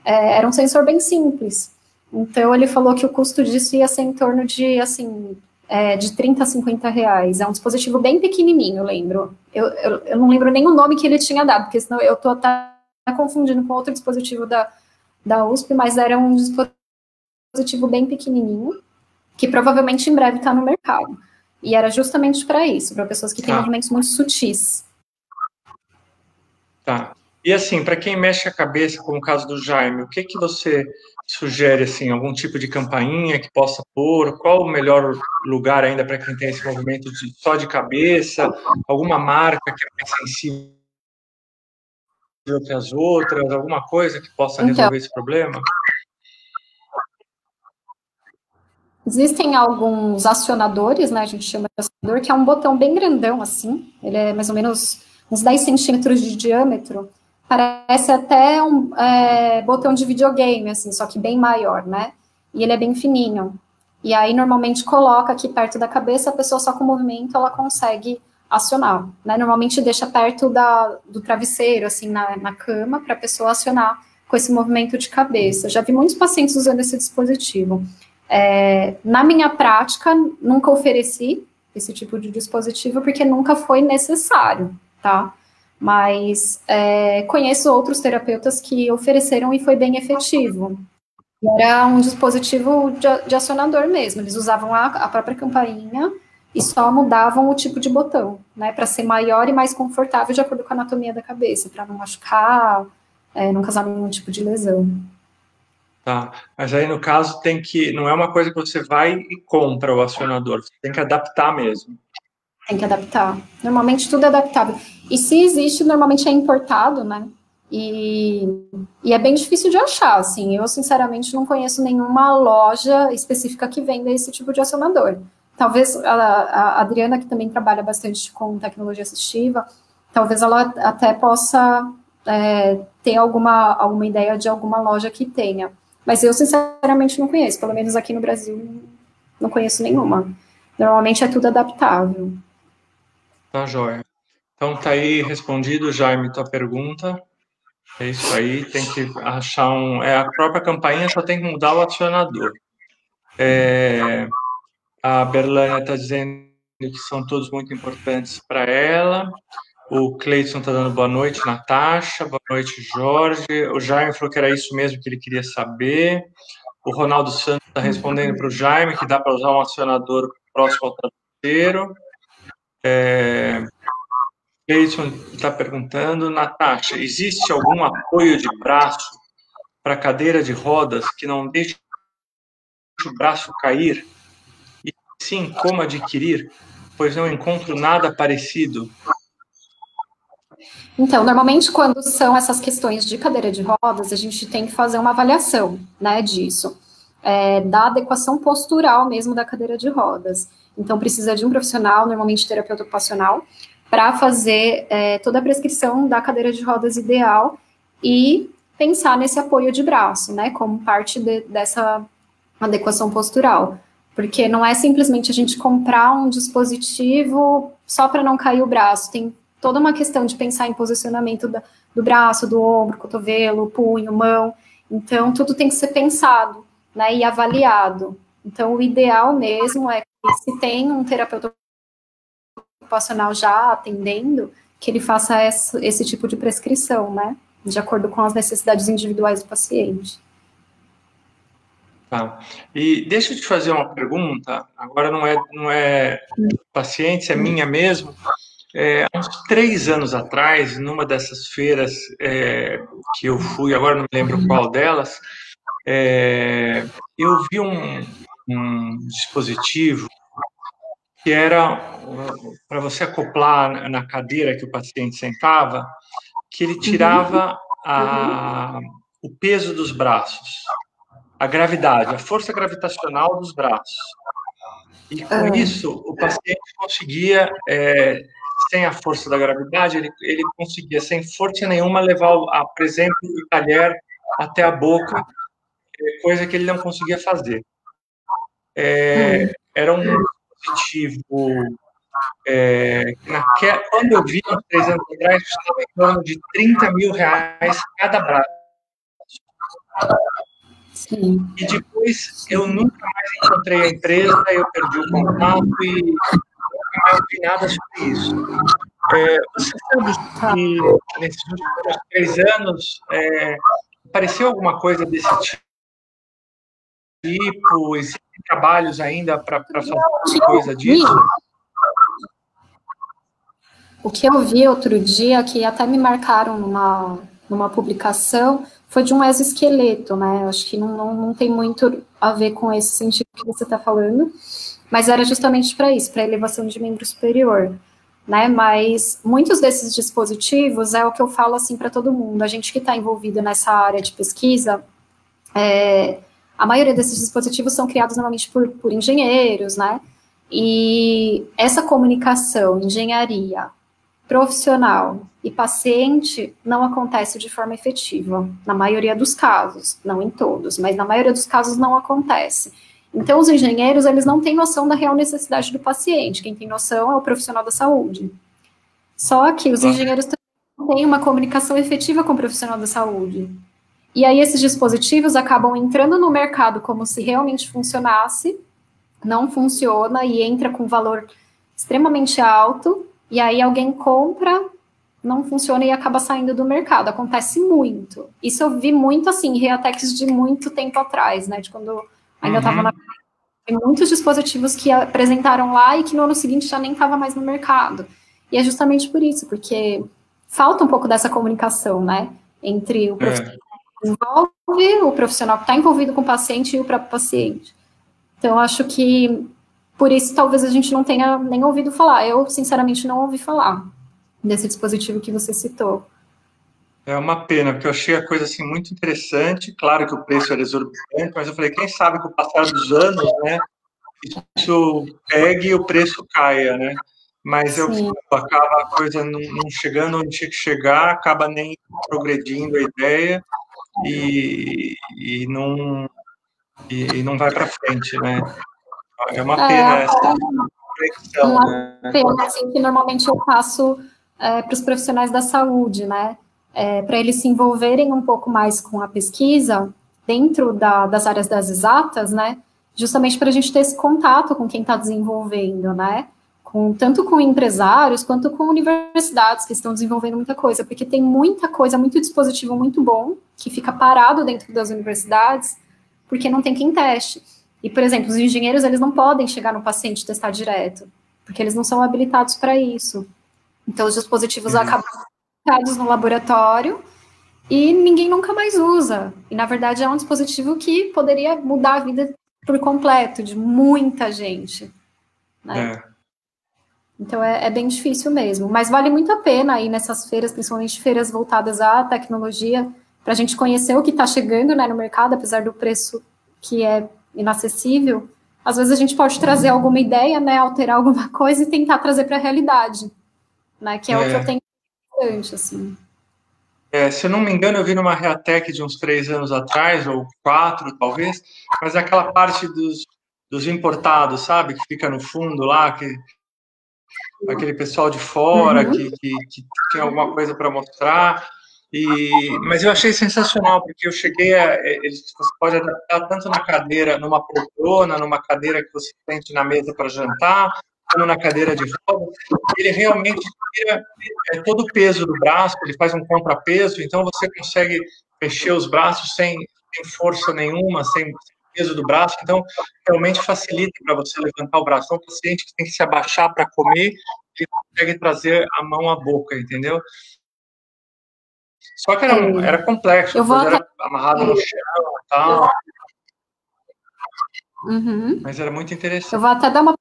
Speaker 2: era um sensor bem simples. Então, ele falou que o custo disso ia ser em torno de, assim, de 30 a 50 reais. É um dispositivo bem pequenininho, eu lembro. Eu não lembro nem o nome que ele tinha dado, porque senão eu estou até confundindo com outro dispositivo da USP, mas era um dispositivo bem pequenininho, que provavelmente em breve está no mercado. E era justamente para isso, para pessoas que têm movimentos muito sutis.
Speaker 1: Tá. E assim, para quem mexe a cabeça, como o caso do Jaime, o que você sugere, assim, algum tipo de campainha que possa pôr? Qual o melhor lugar ainda para quem tem esse movimento só de cabeça? Alguma marca que é mais sensível que as outras? Alguma coisa que possa resolver esse problema?
Speaker 2: Existem alguns acionadores, né, a gente chama de acionador, que é um botão bem grandão, assim, ele é mais ou menos uns 10 centímetros de diâmetro, parece até um botão de videogame, assim, só que bem maior, né? E ele é bem fininho. E aí, normalmente, coloca aqui perto da cabeça, a pessoa só com o movimento, ela consegue acionar, né? Normalmente deixa perto do travesseiro, assim, na cama, para a pessoa acionar com esse movimento de cabeça. Já vi muitos pacientes usando esse dispositivo. Na minha prática, nunca ofereci esse tipo de dispositivo, porque nunca foi necessário, tá? Mas conheço outros terapeutas que ofereceram e foi bem efetivo. Era um dispositivo de acionador mesmo, eles usavam a própria campainha e só mudavam o tipo de botão, né, para ser maior e mais confortável de acordo com a anatomia da cabeça, para não machucar, não causar nenhum tipo de lesão.
Speaker 1: Tá, mas aí no caso não é uma coisa que você vai e compra o acionador, você tem que adaptar mesmo.
Speaker 2: Tem que adaptar. Normalmente tudo é adaptável. E se existe, normalmente é importado, né? E é bem difícil de achar, assim. Eu, sinceramente, não conheço nenhuma loja específica que venda esse tipo de acionador. Talvez a Adriana, que também trabalha bastante com tecnologia assistiva, talvez ela até possa ter alguma ideia de alguma loja que tenha. Mas eu, sinceramente, não conheço. Pelo menos aqui no Brasil, não conheço nenhuma. Normalmente é tudo adaptável.
Speaker 1: Tá, joia. Então tá aí respondido, Jaime, tua pergunta. É isso aí, tem que achar a própria campainha, só tem que mudar o acionador. A Berlânia está dizendo que são todos muito importantes para ela. O Cleiton está dando boa noite, Natasha. Boa noite, Jorge. O Jaime falou que era isso mesmo que ele queria saber. O Ronaldo Santos está respondendo para o Jaime que dá para usar um acionador próximo ao travesseiro. Cleiton está perguntando, Natasha, existe algum apoio de braço para cadeira de rodas que não deixe o braço cair? E sim, como adquirir? Pois não encontro nada parecido.
Speaker 2: Então, normalmente, quando são essas questões de cadeira de rodas, a gente tem que fazer uma avaliação, né, disso, da adequação postural mesmo da cadeira de rodas. Então, precisa de um profissional, normalmente terapeuta ocupacional, para fazer toda a prescrição da cadeira de rodas ideal e pensar nesse apoio de braço, né, como parte dessa adequação postural. Porque não é simplesmente a gente comprar um dispositivo só para não cair o braço, tem toda uma questão de pensar em posicionamento do braço, do ombro, cotovelo, punho, mão. Então, tudo tem que ser pensado, né, e avaliado. Então, o ideal mesmo é que se tem um terapeuta ocupacional já atendendo, que ele faça esse tipo de prescrição, né, de acordo com as necessidades individuais do paciente.
Speaker 1: Tá. E deixa eu te fazer uma pergunta, agora não é paciente, é minha mesmo. Há uns 3 anos atrás, numa dessas feiras que eu fui, agora não me lembro qual delas, eu vi um dispositivo que era para você acoplar na cadeira que o paciente sentava, que ele tirava o peso dos braços, a gravidade, a força gravitacional dos braços. E com isso, o paciente conseguia, sem a força da gravidade, ele conseguia, sem força nenhuma, levar, por exemplo, o talher até a boca, coisa que ele não conseguia fazer. Era um dispositivo quando eu vi, há 3 anos atrás, estava em torno de R$ 30.000 cada braço.
Speaker 2: Sim.
Speaker 1: E depois eu nunca mais encontrei a empresa, eu perdi o contato e nunca mais vi nada sobre isso. Você sabe se nesses últimos 3 anos apareceu alguma coisa desse tipo? Existem trabalhos ainda para fazer alguma coisa disso?
Speaker 2: O que eu vi outro dia, que até me marcaram numa publicação, foi de um exoesqueleto, né? Acho que não tem muito a ver com esse sentido que você está falando, mas era justamente para isso, para elevação de membro superior, né? Mas muitos desses dispositivos é o que eu falo assim para todo mundo. A gente que está envolvido nessa área de pesquisa, a maioria desses dispositivos são criados normalmente por engenheiros, né? E essa comunicação, engenharia, profissional e paciente não acontece de forma efetiva, na maioria dos casos, não em todos, mas na maioria dos casos não acontece. Então, os engenheiros, eles não têm noção da real necessidade do paciente, quem tem noção é o profissional da saúde. Só que os engenheiros também não têm uma comunicação efetiva com o profissional da saúde. E aí esses dispositivos acabam entrando no mercado como se realmente funcionasse, não funciona e entra com valor extremamente alto, e aí alguém compra, não funciona e acaba saindo do mercado. Acontece muito. Isso eu vi muito, assim, em Reatex de muito tempo atrás, né, de quando ainda estava na... Tem muitos dispositivos que apresentaram lá e que no ano seguinte já nem estava mais no mercado. E é justamente por isso, porque falta um pouco dessa comunicação, né, entre o profissional que envolve, o profissional que está envolvido com o paciente e o próprio paciente. Então, acho que por isso talvez a gente não tenha nem ouvido falar. Eu, sinceramente, não ouvi falar desse dispositivo que você citou.
Speaker 1: É uma pena, porque eu achei a coisa assim muito interessante. Claro que o preço era exorbitante, mas eu falei, quem sabe com o passar dos anos, né, isso pegue e o preço caia, né? Mas eu acaba a coisa não chegando onde tinha que chegar, acaba nem progredindo a ideia e não vai para frente, né? É uma pena essa conexão,
Speaker 2: uma
Speaker 1: né?
Speaker 2: pena, assim, que normalmente eu passo para os profissionais da saúde, né? Para eles se envolverem um pouco mais com a pesquisa dentro das áreas das exatas, né? Justamente para a gente ter esse contato com quem está desenvolvendo, né? Tanto com empresários quanto com universidades que estão desenvolvendo muita coisa, porque tem muita coisa, muito dispositivo muito bom que fica parado dentro das universidades porque não tem quem teste. E, por exemplo, os engenheiros, eles não podem chegar no paciente e testar direto, porque eles não são habilitados para isso. Então, os dispositivos acabam colocados no laboratório e ninguém nunca mais usa. E, na verdade, é um dispositivo que poderia mudar a vida por completo de muita gente, né? Então, é bem difícil mesmo. Mas vale muito a pena ir nessas feiras, principalmente feiras voltadas à tecnologia, para a gente conhecer o que está chegando, né, no mercado, apesar do preço que é inacessível. Às vezes a gente pode trazer alguma ideia, né, alterar alguma coisa e tentar trazer para a realidade, né, que é o que eu tenho bastante, assim.
Speaker 1: Se eu não me engano, eu vi numa Reatec de uns 3 anos atrás, ou 4, talvez, mas é aquela parte dos importados, sabe? Que fica no fundo lá, aquele pessoal de fora que tinha alguma coisa para mostrar. Mas eu achei sensacional, porque eu cheguei você pode adaptar tanto na cadeira, numa poltrona, numa cadeira que você sente na mesa para jantar, como na cadeira de roda. Ele realmente tira todo o peso do braço, ele faz um contrapeso, então você consegue mexer os braços sem força nenhuma, sem peso do braço, então realmente facilita para você levantar o braço. Então, o paciente que tem que se abaixar para comer, ele consegue trazer a mão à boca, entendeu? Só que era complexo, era amarrado no chão e tal. Mas era muito interessante.
Speaker 2: Eu vou até dar uma...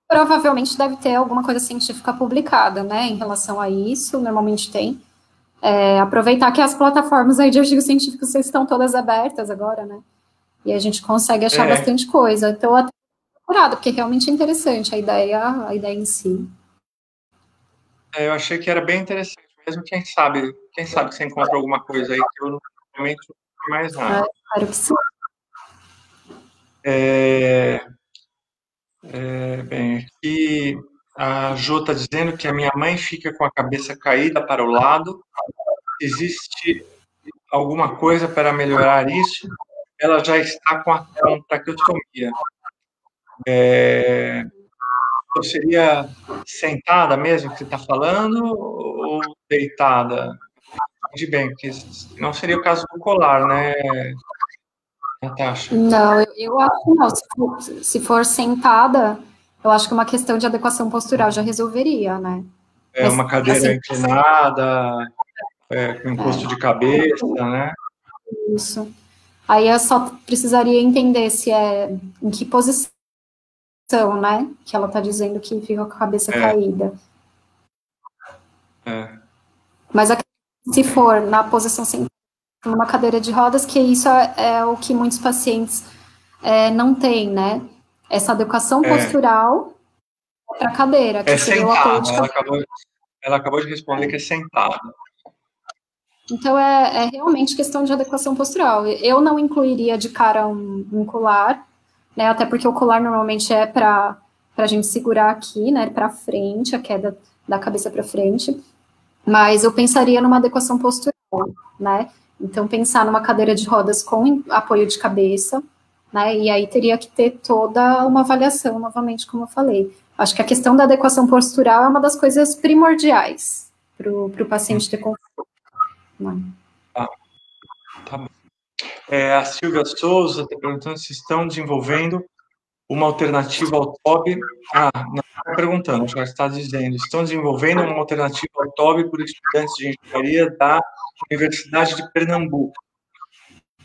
Speaker 2: Provavelmente deve ter alguma coisa científica publicada, né, em relação a isso, normalmente tem. Aproveitar que as plataformas aí de artigos científicos estão todas abertas agora, né, e a gente consegue achar bastante coisa. Então, até procurado, porque realmente é interessante a ideia em si.
Speaker 1: Eu achei que era bem interessante mesmo, quem sabe você encontra alguma coisa aí que eu realmente não sei mais nada.
Speaker 2: Espero que sim.
Speaker 1: Bem, aqui a Jo está dizendo que a minha mãe fica com a cabeça caída para o lado. Existe alguma coisa para melhorar isso? Ela já está com traqueotomia. Ou seria sentada mesmo que você está falando ou deitada? Entendi bem, porque não seria o caso do colar, né, Natasha?
Speaker 2: Não, eu acho que não. Se for sentada, eu acho que uma questão de adequação postural já resolveria, né?
Speaker 1: É uma cadeira assim, inclinada, com encosto de cabeça, né?
Speaker 2: Isso. Aí eu só precisaria entender se em que posição, né? Que ela está dizendo que fica com a cabeça caída. Mas se for na posição sentada, numa cadeira de rodas, que isso é o que muitos pacientes não têm, né? Essa adequação postural para a cadeira, que seria o apoio de cabeça.
Speaker 1: ela acabou de responder que é sentada.
Speaker 2: Então, é realmente questão de adequação postural. Eu não incluiria de cara um colar, né? Até porque o colar normalmente é para a gente segurar aqui, né? Para frente, a queda da cabeça para frente. Mas eu pensaria numa adequação postural, né? Então, pensar numa cadeira de rodas com apoio de cabeça, né? E aí teria que ter toda uma avaliação, novamente, como eu falei. Acho que a questão da adequação postural é uma das coisas primordiais para o paciente ter conforto. Né?
Speaker 1: Tá bom. A Silvia Souza está perguntando se estão desenvolvendo uma alternativa ao TOB. Não está perguntando, já está dizendo. Estão desenvolvendo uma alternativa ao TOB por estudantes de engenharia da Universidade de Pernambuco.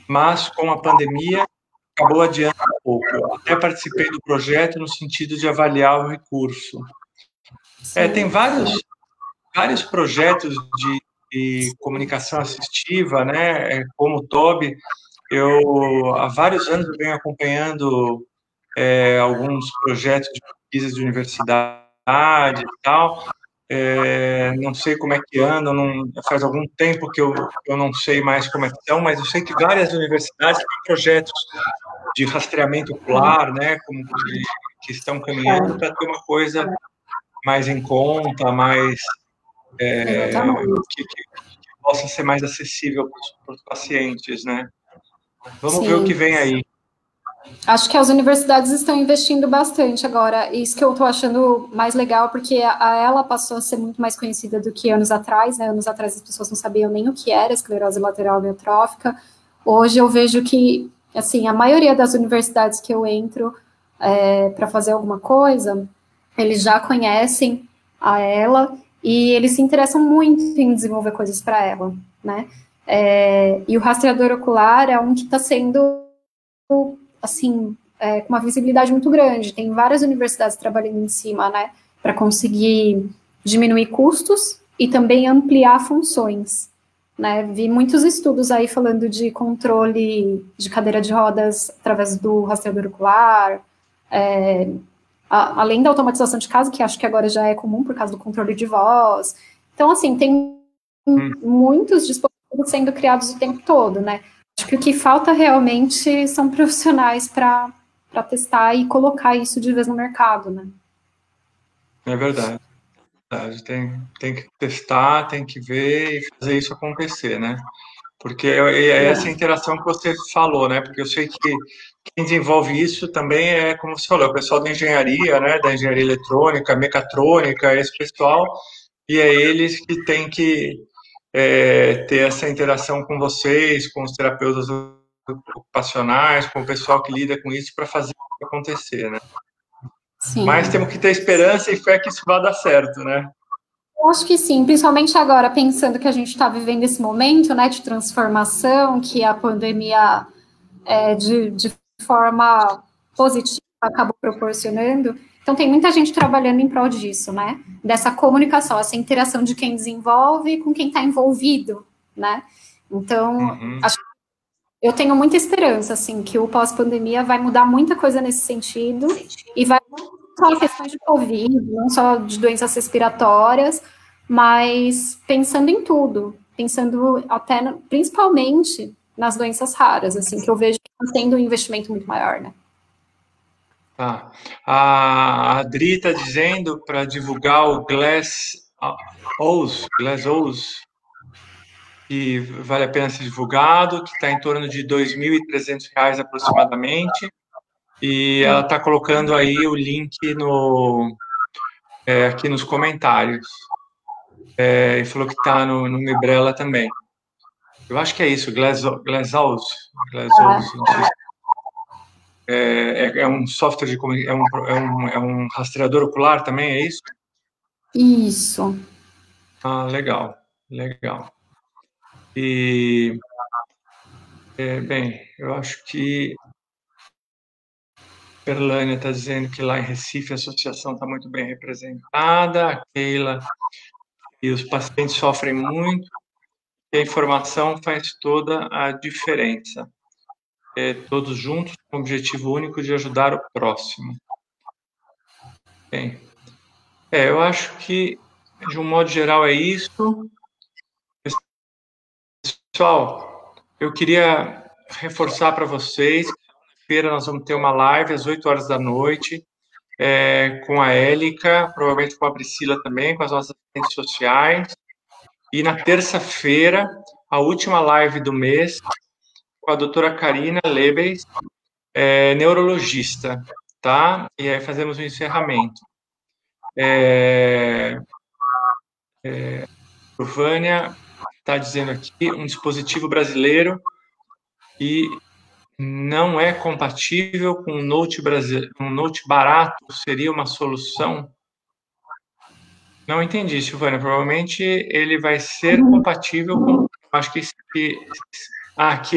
Speaker 1: Mas, com a pandemia, acabou adiando um pouco. Eu até participei do projeto no sentido de avaliar o recurso. Tem vários projetos de comunicação assistiva, né, como o TOB. Eu, há vários anos, eu venho acompanhando alguns projetos de pesquisa de universidade e tal. Não sei como é que andam, faz algum tempo que eu não sei mais como é que estão, mas eu sei que várias universidades têm projetos de rastreamento ocular, né, que estão caminhando para ter uma coisa mais em conta, mais que possa ser mais acessível para os pacientes, né? Vamos ver o que vem aí.
Speaker 2: Acho que as universidades estão investindo bastante agora. Isso que eu estou achando mais legal, porque ela passou a ser muito mais conhecida do que anos atrás, né? Anos atrás as pessoas não sabiam nem o que era esclerose lateral amiotrófica. Hoje eu vejo que, assim, a maioria das universidades que eu entro para fazer alguma coisa, eles já conhecem a ela e eles se interessam muito em desenvolver coisas para ela, né? E o rastreador ocular é um que está sendo assim, com uma visibilidade muito grande. Tem várias universidades trabalhando em cima, né, para conseguir diminuir custos e também ampliar funções. Né? Vi muitos estudos aí falando de controle de cadeira de rodas através do rastreador ocular, além da automatização de casa, que acho que agora já é comum por causa do controle de voz. Então, assim, tem muitos dispositivos sendo criados o tempo todo, né? Acho que o que falta realmente são profissionais para testar e colocar isso de vez no mercado, né?
Speaker 1: É verdade. Tem que testar, tem que ver e fazer isso acontecer, né? Porque é essa interação que você falou, né? Porque eu sei que quem desenvolve isso também é, como você falou, é o pessoal da engenharia, né? Da engenharia eletrônica, mecatrônica, esse pessoal, e é eles que têm que ter essa interação com vocês, com os terapeutas ocupacionais, com o pessoal que lida com isso para fazer isso acontecer, né?
Speaker 2: Sim.
Speaker 1: Mas temos que ter esperança e fé que isso vai dar certo, né?
Speaker 2: Eu acho que sim, principalmente agora, pensando que a gente está vivendo esse momento, né, de transformação, que a pandemia, de forma positiva, acabou proporcionando. Então, tem muita gente trabalhando em prol disso, né? Dessa comunicação, essa interação de quem desenvolve com quem está envolvido, né? Então, acho que eu tenho muita esperança, assim, que o pós-pandemia vai mudar muita coisa nesse sentido e vai não só questões de Covid, não só de doenças respiratórias, mas pensando em tudo, pensando até, principalmente nas doenças raras, assim, que eu vejo que está tendo um investimento muito maior, né?
Speaker 1: Tá. A Adri está dizendo para divulgar o Glass-Ous, que vale a pena ser divulgado, que está em torno de R$ 2.300 aproximadamente. E ela está colocando aí o link aqui nos comentários. E falou que está no Mibrela também. Eu acho que é isso, Glass-Ous. Não sei se é um software de comunicação, é um rastreador ocular também, é isso?
Speaker 2: Isso.
Speaker 1: Legal, legal. E, bem, eu acho que Perlânia está dizendo que lá em Recife a associação está muito bem representada, a Keila, e os pacientes sofrem muito, e a informação faz toda a diferença. Todos juntos com o objetivo único de ajudar o próximo. Bem, eu acho que de um modo geral, é isso. Pessoal, eu queria reforçar para vocês que feira nós vamos ter uma live às 8 horas da noite, com a Élica, provavelmente com a Priscila também, com as nossas redes sociais. E na terça-feira, a última live do mês, com a doutora Karina Lebes, neurologista, tá? E aí fazemos o encerramento. Vânia está dizendo aqui, um dispositivo brasileiro e não é compatível com um note barato, seria uma solução? Não entendi, Silvânia. Provavelmente ele vai ser compatível com. Acho que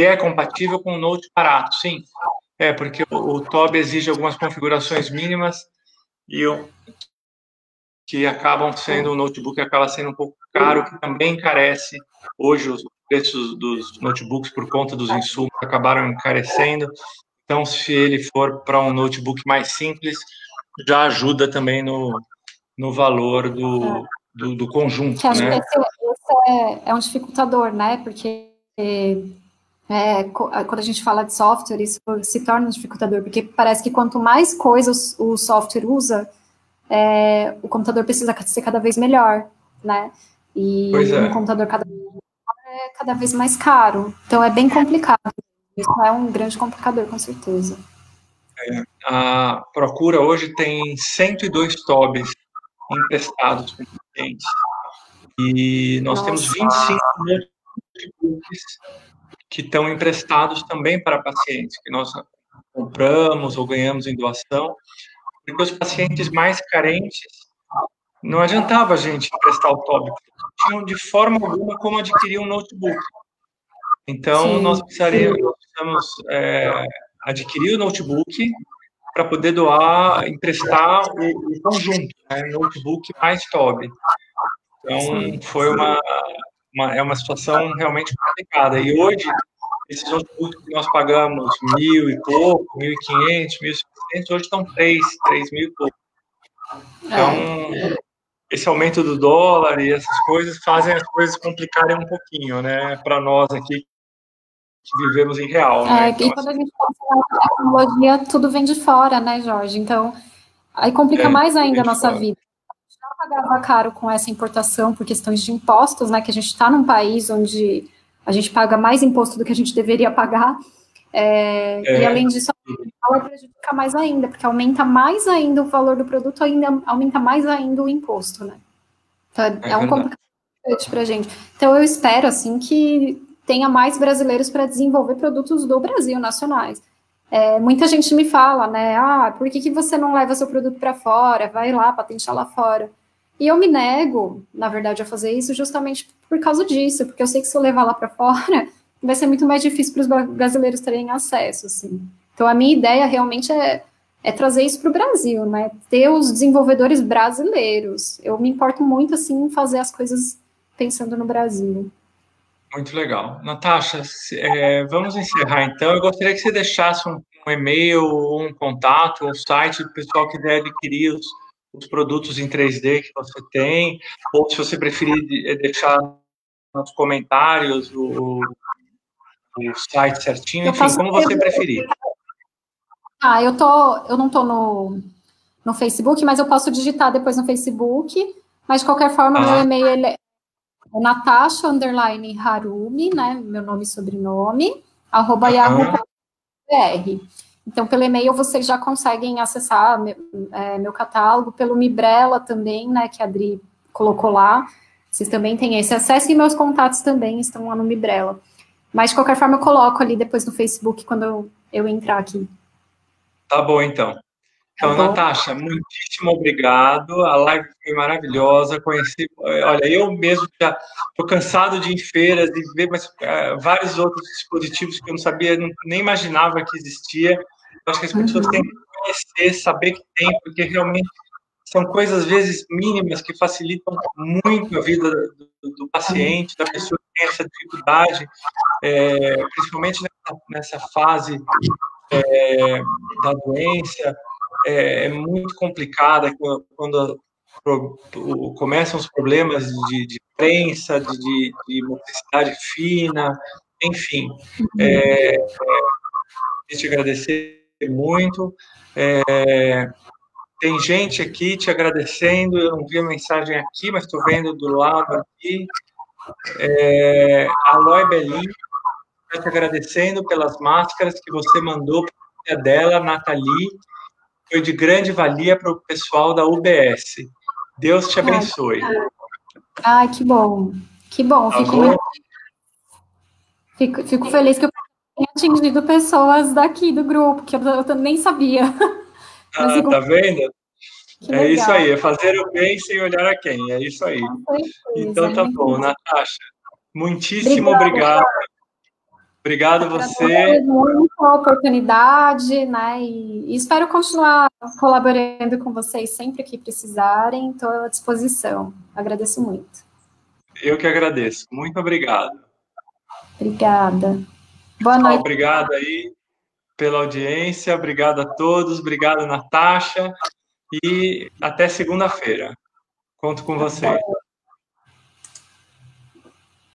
Speaker 1: é compatível com o Note barato, sim. Porque o Toby exige algumas configurações mínimas que acabam sendo, o notebook acaba sendo um pouco caro, que também encarece. Hoje os preços dos notebooks, por conta dos insumos, acabaram encarecendo. Então, se ele for para um notebook mais simples, já ajuda também no valor do conjunto,
Speaker 2: Que acho que
Speaker 1: né?
Speaker 2: esse é um dificultador, né? Porque quando a gente fala de software, isso se torna um dificultador, porque parece que quanto mais coisas o software usa, o computador precisa ser cada vez melhor, né?
Speaker 1: Pois
Speaker 2: E um
Speaker 1: é.
Speaker 2: computador cada vez mais caro. Então é bem complicado. Isso é um grande complicador, com certeza.
Speaker 1: A Procura hoje tem 102 TOBs emprestados com clientes. E nós temos 25 notebooks que estão emprestados também para pacientes, que nós compramos ou ganhamos em doação, porque os pacientes mais carentes, não adiantava a gente emprestar o TOB, porque não tinham de forma alguma como adquirir um notebook. Então, nós precisamos adquirir o notebook para poder doar, emprestar o conjunto, né? Notebook mais TOB. Então, foi uma situação realmente complicada. E hoje, esses notebooks que nós pagamos 1.000 e pouco, 1.500, 1.600, hoje estão 3.000 e pouco. Então, esse aumento do dólar e essas coisas fazem as coisas complicarem um pouquinho, né? Para nós aqui que vivemos em real, né? Então,
Speaker 2: E quando a gente fala de tecnologia, tudo vem de fora, né, Jorge? Então, aí complica mais ainda a nossa vida. A gente já pagava caro com essa importação por questões de impostos, né? Que a gente está num país onde a gente paga mais imposto do que a gente deveria pagar. E além disso, ela prejudica mais ainda, porque aumenta mais ainda o valor do produto, ainda aumenta mais ainda o imposto, né? Então, é um complicado para a gente. Então, eu espero, assim, que tenha mais brasileiros para desenvolver produtos do Brasil, nacionais. Muita gente me fala, né, por que você não leva seu produto para fora, vai lá, patentear lá fora? E eu me nego, na verdade, a fazer isso justamente por causa disso, porque eu sei que se eu levar lá para fora, vai ser muito mais difícil para os brasileiros terem acesso, assim. Então, a minha ideia realmente é trazer isso para o Brasil, né? Ter os desenvolvedores brasileiros. Eu me importo muito, assim, em fazer as coisas pensando no Brasil.
Speaker 1: muito legal. Natasha, vamos encerrar então. Eu gostaria que você deixasse um e-mail, um contato, um site, o pessoal que quiser adquirir os produtos em 3D que você tem, ou se você preferir deixar nos comentários o site certinho, enfim, como você preferir.
Speaker 2: Eu não tô no Facebook, mas eu posso digitar depois no Facebook. Mas de qualquer forma, meu e-mail é Natasha_Harumi, né? Meu nome e sobrenome, @yahoo.br. Então, pelo e-mail, vocês já conseguem acessar meu catálogo, pelo Mibrela também, né? Que a Adri colocou lá. Vocês também têm esse acesso e meus contatos também estão lá no Mibrela. Mas, de qualquer forma, eu coloco ali depois no Facebook quando eu entrar aqui.
Speaker 1: Tá bom, então. Então, Natasha, muitíssimo obrigado. A live foi maravilhosa. Conheci, olha, eu mesmo já estou cansado de ir em feiras e ver vários outros dispositivos que eu não sabia, nem imaginava que existia. Eu acho que as pessoas têm que conhecer, saber que tem, porque realmente são coisas, às vezes, mínimas que facilitam muito a vida do paciente, da pessoa que tem essa dificuldade, principalmente nessa fase da doença. É muito complicada quando começam os problemas de prensa, de motricidade fina, enfim. Queria te agradecer muito. Tem gente aqui te agradecendo, eu não vi a mensagem aqui, mas estou vendo do lado aqui. A Loi Belin está te agradecendo pelas máscaras que você mandou para a filha dela, Nathalie. Foi de grande valia para o pessoal da UBS. Deus te abençoe.
Speaker 2: Ai, que bom. Que bom.
Speaker 1: Tá bom?
Speaker 2: Fico feliz que eu tenha atingido pessoas daqui do grupo, que eu nem sabia. Mas
Speaker 1: Tá vendo?
Speaker 2: Que
Speaker 1: É isso
Speaker 2: legal.
Speaker 1: aí, é fazer o bem sem olhar a quem. É isso aí.
Speaker 2: Com certeza.
Speaker 1: Então tá
Speaker 2: Muito
Speaker 1: bom,
Speaker 2: bom.
Speaker 1: Natasha. Muitíssimo obrigado. Obrigado você.
Speaker 2: Muito a oportunidade, né? E espero continuar colaborando com vocês sempre que precisarem. Estou à disposição. Agradeço muito.
Speaker 1: Eu que agradeço. Muito obrigado.
Speaker 2: Obrigada. Boa
Speaker 1: Pessoal,
Speaker 2: noite.
Speaker 1: obrigado aí pela audiência. Obrigado a todos. Obrigado, Natasha. E até segunda-feira. Conto com vocês.